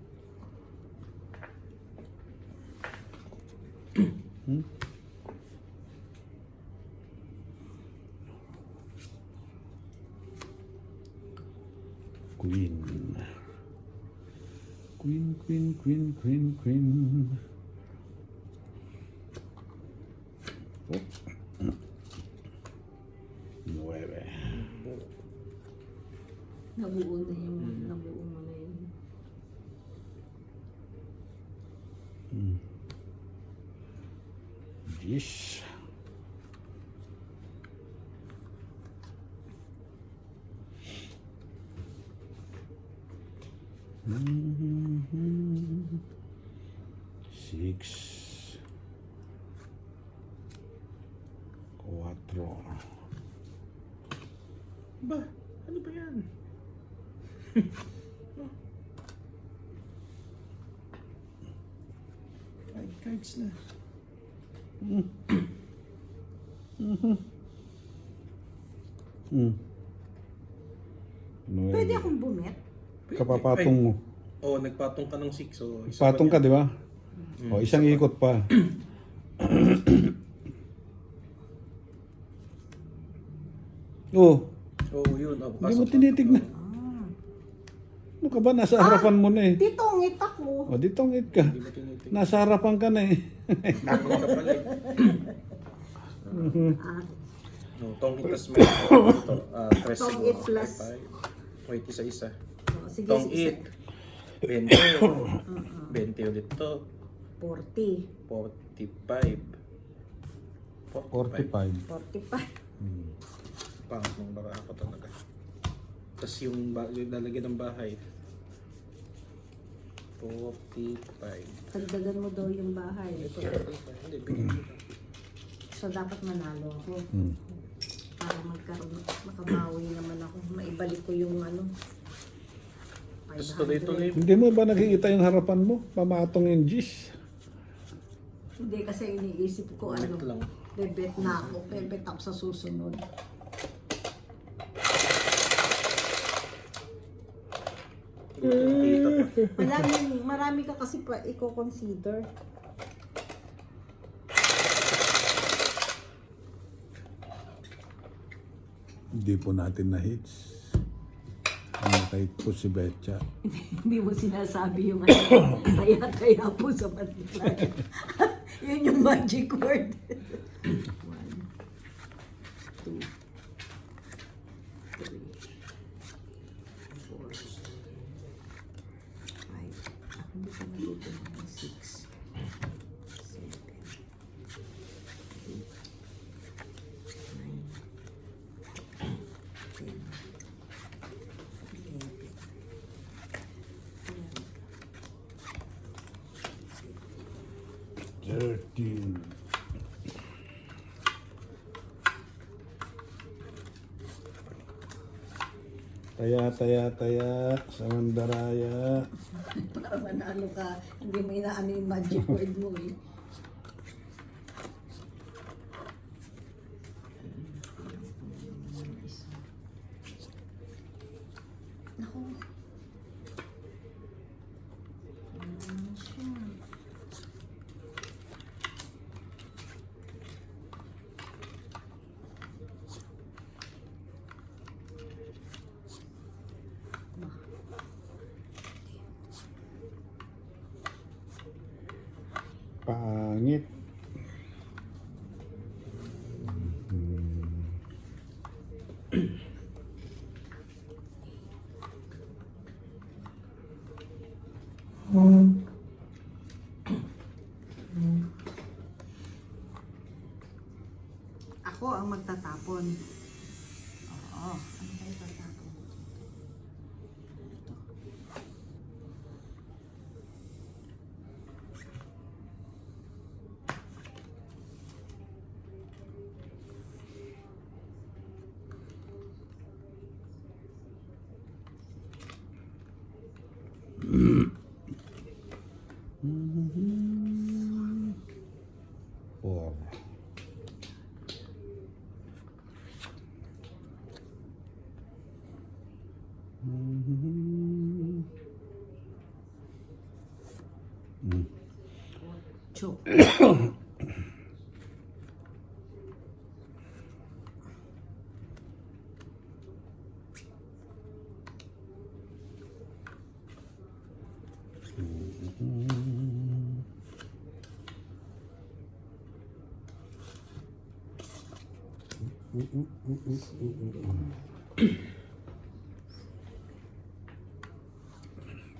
Queen. Queen. Oh. 9. Nabuo na yun. Nabuo mo na yun. Yes. Six. 4. Ba? Ano ba yan? 5 cards na. Pwede akong bumet? Kapapatong mo. Oo, nagpatong ka ng 6. So, isa Patong pa ka, di ba? O, isang ikot pa. Oh, Oo, yun. Oh, hindi mo tinitignan. Ano ka ba? Nasa harapan mo na eh. Titongit ako. O, di tongit ka. Hindi mo tinitignan. Nasa harapan ka na eh. Nakon ka pala eh. Ah, No, tong itas may ito. Press Tong mo. it plus. Wait, isa-isa. sige, Tong sige. it. 20. 20 ulit to. 40. 45. 45. 45. Pangit mong bara ako talaga. Tapos yung lalagyan ng bahay. 45. Dagdagan mo daw yung bahay. Ito, 45. Hindi, bigyan mo lang. So, dapat manalo ako. Hmm. Para makabawi naman ako. Maibalik ko yung ano. Tapos 500. tuloy-tuloy. Hindi mo ba nakikita yung harapan mo? Pamatong yung G's. Hindi kasi iniisip ko Ulit ano. lang. Bebet na ako. Bebet ako sa susunod. Kita pa. Marami ka kasi pa i-consider. Hindi po natin na hits. Nakahit po si Betcha. Hindi mo sinasabi yung ano. Taya-taya po sa Manila. Yun yung magic word. 1, 2, 3, 4, 5. Hindi ka naluto ng 6, 7, 8, 9, 10, 11, 13. Taya sa Mandaraya. para manalo ka. Hindi mo inaano yung magic word mo eh. Naku. Ano siya? Pangit. Ako ang magtatapon. Oo. Ano kayo tatapon? Ito. Four. Cho.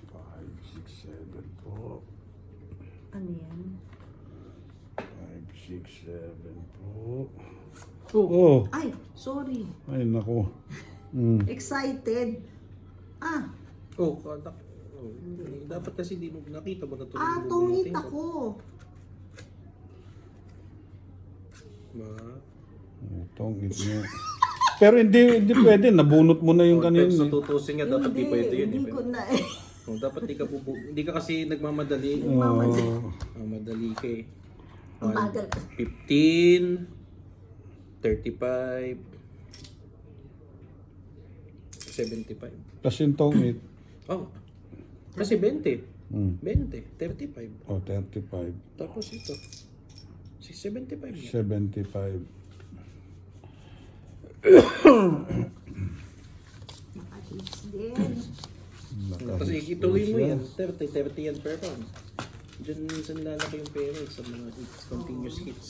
Five, six, seven po. Ano yan? 5, 6, 7 po. Oh, Ay, sorry. ay nako. Excited. Ah, Oh, kada. Oh, Dapat kasi di mo nakita ba na Tungit ako. Ba? Itong ito. Pero hindi pwede. Nabunot mo na yung Pero kanina. sa tutusin nga, dapat di pwede yun. Hindi ko na eh. Dapat hindi ka kasi nagmamadali. Madali ka eh. Ang bagal. 15, 35, 75. Plus yung tongit. Oh, kasi 20. Hmm. 20, 35. O, 35. Tapos ito, 75. 75. Hits din. Tapos ituloy mo yan, 30 yan per pound. Diyan minsan lalaki yung pera sa mga hits, continuous hits.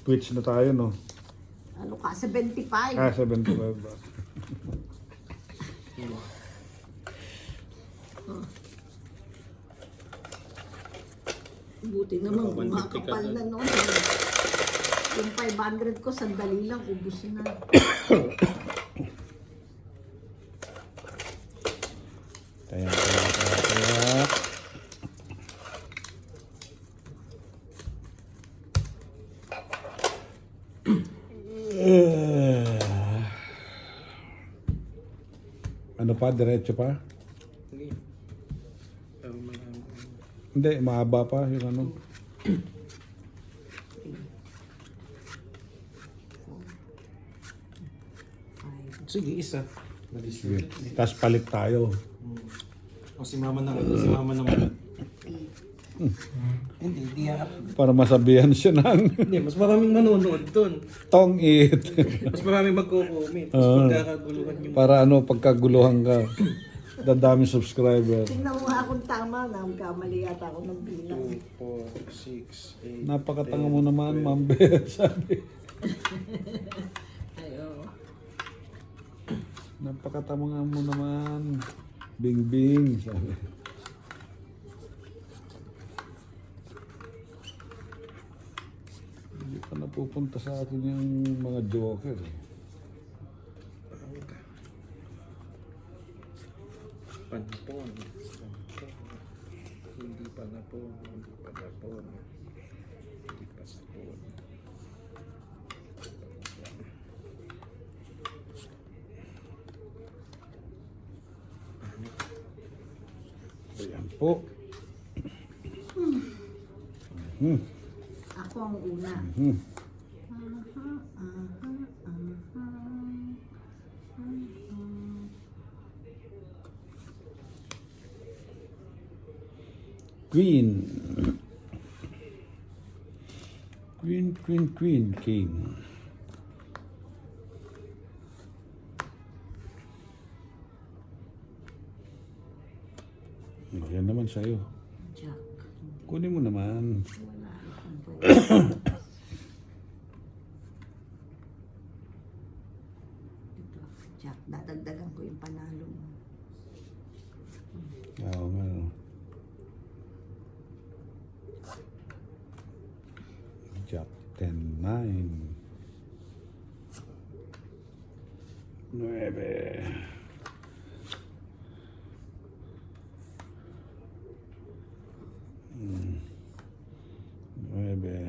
Twitch na tayo, no? Ano ka? 75. 75 ba? Buti naman kung 150 makapal ka na noon. Yung 500 ko, sandali lang, ubus na. Kaya. Ano pa? Diretso pa? Sige. Pero marami. Hindi, mahaba pa yung ano. Sige, isa. Sige. Tapos palit tayo. O si mama naman. Hindi Para masabihan siya ng Hindi, mas maraming manonood doon. tong it. Mas maraming magko-comment. Mas magkakaguluhan yung... Para ano, pagkaguluhan ka. Dadami subscriber. Tingnan mo nga kung tama na. Kamali yata ako ng 2, bilang. 4, 6, 8, Napakatanga mo naman, Ma'am Beth, sabi. Ayo. Napakatanga mo naman. Bing bing, sabi. Hindi pa napupunta sa atin yung mga joker. Eh. Panpon. Hindi pa na po. Hindi pa na po. Hindi pa na po. Ayan po. Ako ang una. Hmm. Queen. Queen, king. Yan naman sa'yo. Jack. Kunin mo naman. Wala akong pwede. Ito, Jack. Dadagdagan ko yung panalo mo. Oo nga. No. Jack 10, 9. 9. Nueve.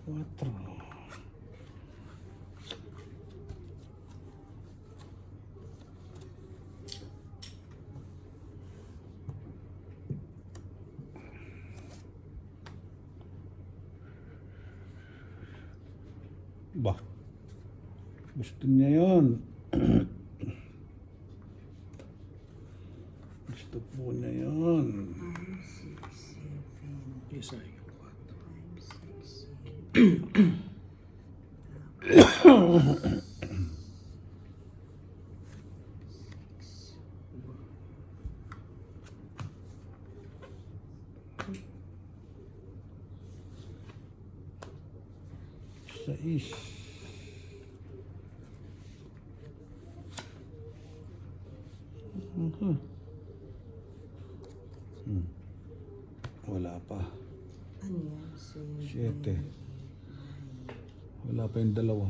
Cuatro. Bah, gusto niya yun. Gusto po niya yun. Isa yung 4. Sais. Mhm. Wala pa. Ano yan? 7. Wala pa yung dalawa.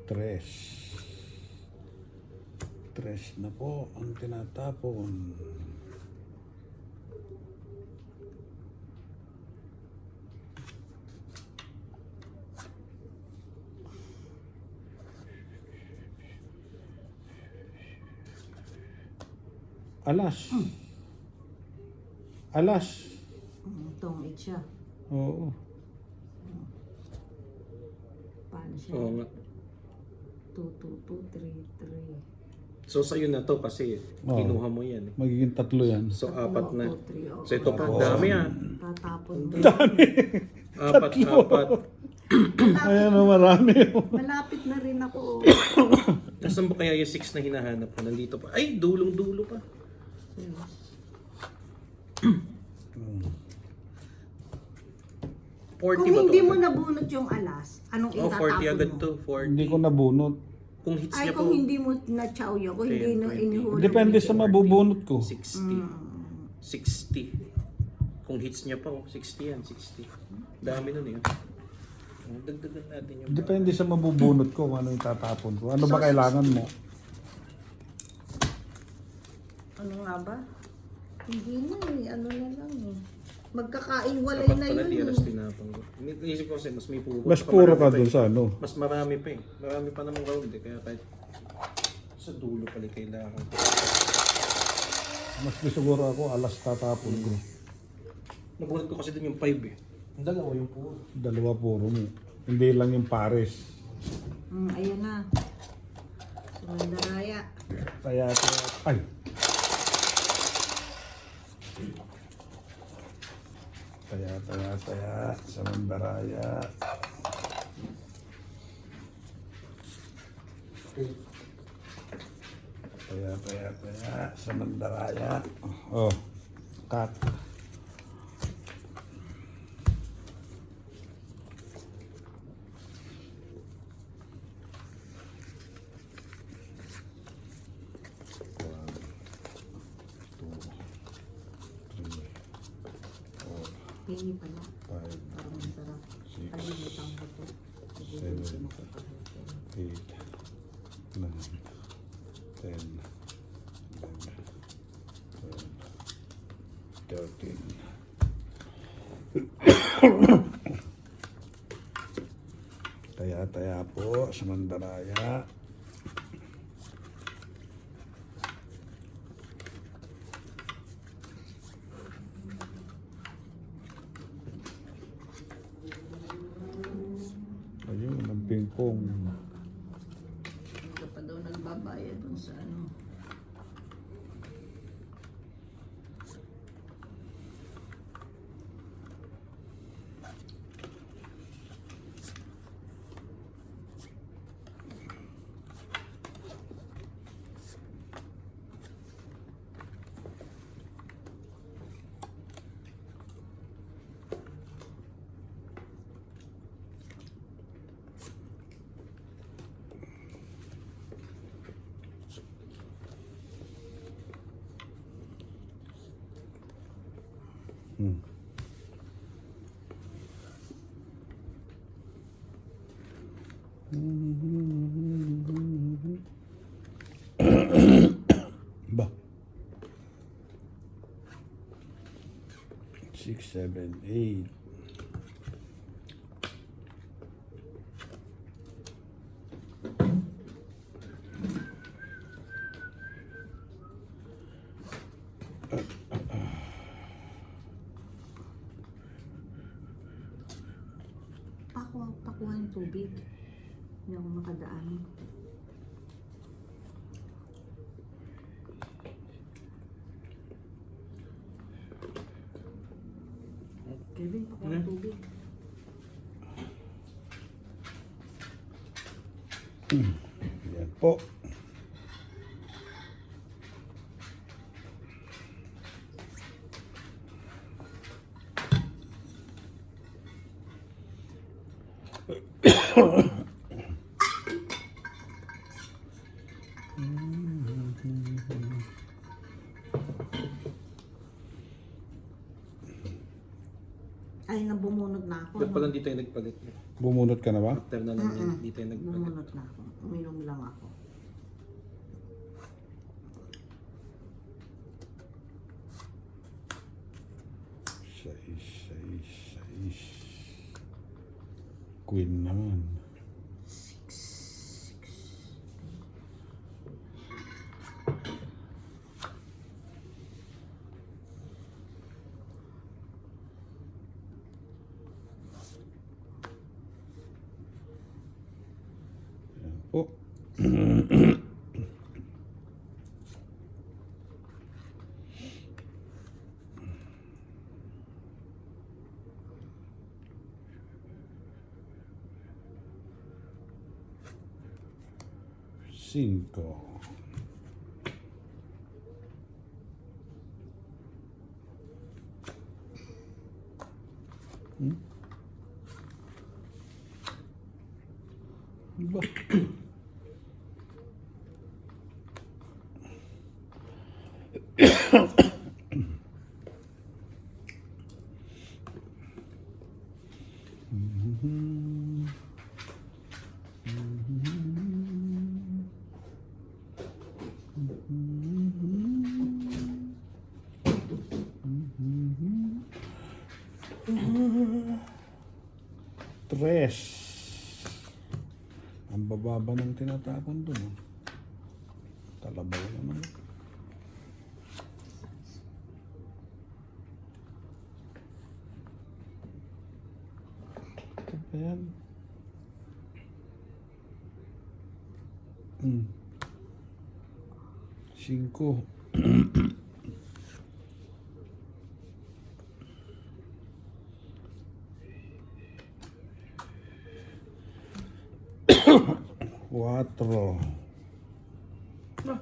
Tres. Tres na po ang tinatapon. Alas. Alas. Itong siya. Oo. Paano siya? Oo nga. 2, 2, 2, 3, 3. So sa'yo na to kasi Oo. kinuha mo yan eh. Magiging 3 yan. So apat na. 2, 3. So ito pa, dami ah. Tatapon mo. Apat. Ayan o, marami. Malapit na rin ako. Nasaan ba kaya yung 6 na hinahanap ko? Nandito pa. Ay, dulong-dulo pa. 40 Kung ba hindi to? mo nabunot yung alas, anong Oh, 40 agad itatapon mo? to. 40. Hindi ko nabunot. Kung hits Ay, niya kung po, hindi mo na-chow yun, kung hindi 10, na 20. inihulog. Depende sa mabubunot ko. 60. 60. Kung hits niya pa, 60 yan, 60. Dami nun eh. Dagdagan natin yung... Depende sa mabubunot ko kung ano yung tatapon ko. Ano ba kailangan mo? Ano nga ba? Hindi na eh, ano na lang eh. Magkakaiwalay Dapat na pala yun tiras eh. tinapang ko. Inisip ko kasi mas may puro. Mas puro ka Marami pa dun eh. sa ano. Mas marami pa eh. Marami pa namang round eh. Kaya kahit sa dulo pala kailangan. Mas siguro ako alas tatapon ko. Nabunod ko kasi dun yung 5 eh. Ang dalawa yung puro. Dalawa puro mo. Hindi lang yung pares. Ayan na. Sumandaraya. Kaya, ay. Taya, sa Mandaraya. Taya, sa Mandaraya. Oh, cut. Pingi pala. 5, Parang masarap. Kalimutan ko to. 7, 8, 9, 10, 11, 12, 13. Taya po sa Mandaraya. Ayun, ang pingpong. Hindi ka pa daw nagbabayad dun sa ano. Ba? 6, 7, 8. Pakuha yung tubig. ako makadaan. Kevin, pakuha tubig. Yan po. Ay, nabumunot na ako. Ba't pala dito yung nagpalit? Bumunot ka na ba? After na lang yan, dito yung nagpalit. Bumunot na ako. Uminom lang ako. Sais. Queen naman. Yan po. Cinco. Ba? Tres. Ang bababa ng tinatapon dun. Oh. Talabaw naman. Ito ba yan? Cinco. Cuatro. Ah,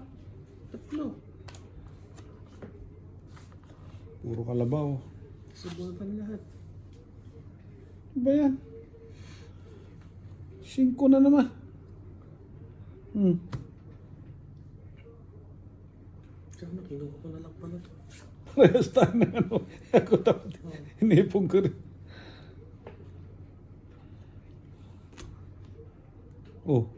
tatlo. Puro kalabaw. Subukan lahat. Ano ba yan? Cinco na naman. Sana kinuha ko na lang pala. Parehas tayo na ano. Ako tapos hinipong ko rin. Oh.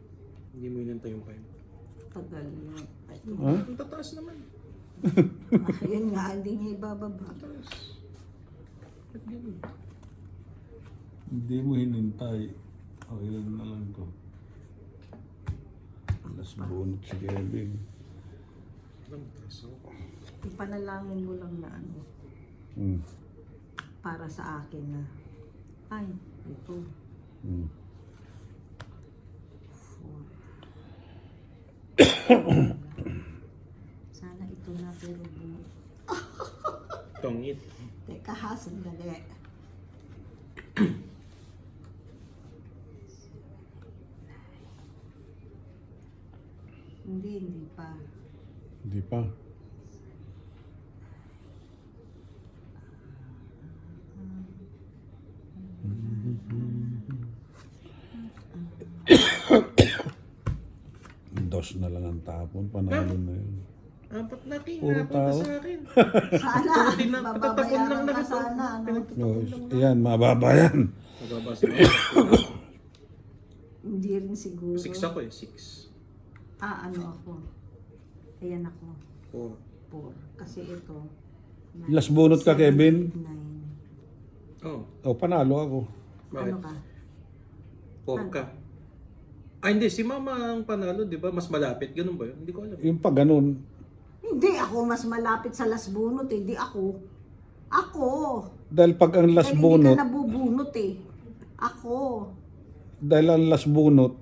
Hindi mo inantay yung 5. Tagal yun. Ay, Ha? Ang tataas naman. ayun nga, hindi niya ibababa. Tataas. Ba't ganun? Hindi mo hinintay. O, ilan na lang to. Alas bunot si Kevin. Alam mo, taas ako. Ipanalangin mo lang na ano, para sa akin na, ay, ito, 4. Sana ito na pero Tongit. teka ha, sandali. Hindi pa. Hindi pa. Dos na lang ang tapon. Panalo na yun. Apat na king, Puro napunta tao. sa akin. Sana, Patatapon lang bababayaran ka lahat. sana, ano? No, yan, mababa yan. Mababa si Mama. Hindi rin siguro. 6 ako eh, 6. Ano ako? Ayan ako. 4. 4. Kasi ito. Last bunot ka, Kevin. 9. Oh, O, panalo ako. bakit? Ano ka? 4 ka. Ah, hindi. Si Mama ang panalo, di ba? Mas malapit. Ganun ba yun? Hindi ko alam. Yung pa ganun. Hindi ako mas malapit sa last bunot eh. Hindi ako. Ako. Dahil pag ang last Dahil bunot, hindi ka nabubunot eh. Ako. dahil ang last bunot,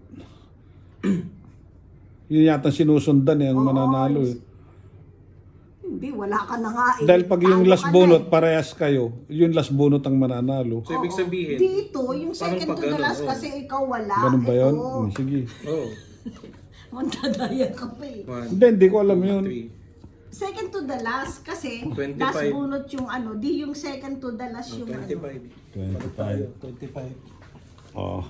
Yun yata sinusundan ang Oo, mananalo yung- eh. Hindi, wala ka na nga eh. Dahil pag yung Talo last ka na bunot, eh. parehas kayo, yung last bunot ang mananalo. So, ibig Oo. sabihin, Dito, yung parang second pag to the ganun, last oo. kasi ikaw wala. Ganun ba yun? Ito. Sige. oh, Mandadaya ka pa eh. 1, Hindi ko alam yun. 3, Second to the last kasi 25. last bunot yung ano, di yung second to the last yung 25. ano. 25. 25. Oh.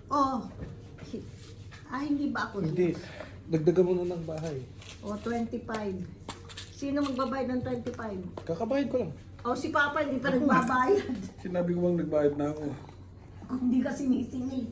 Oh. Hindi ba ako? Hindi. Dagdagan mo na ng bahay. Oh, 25. Sino magbabayad ng 25? Kakabayad ko lang. Oh, si Papa hindi pa nagbabayad. Sinabi ko bang nagbayad na ako. Hindi ka sinisingil.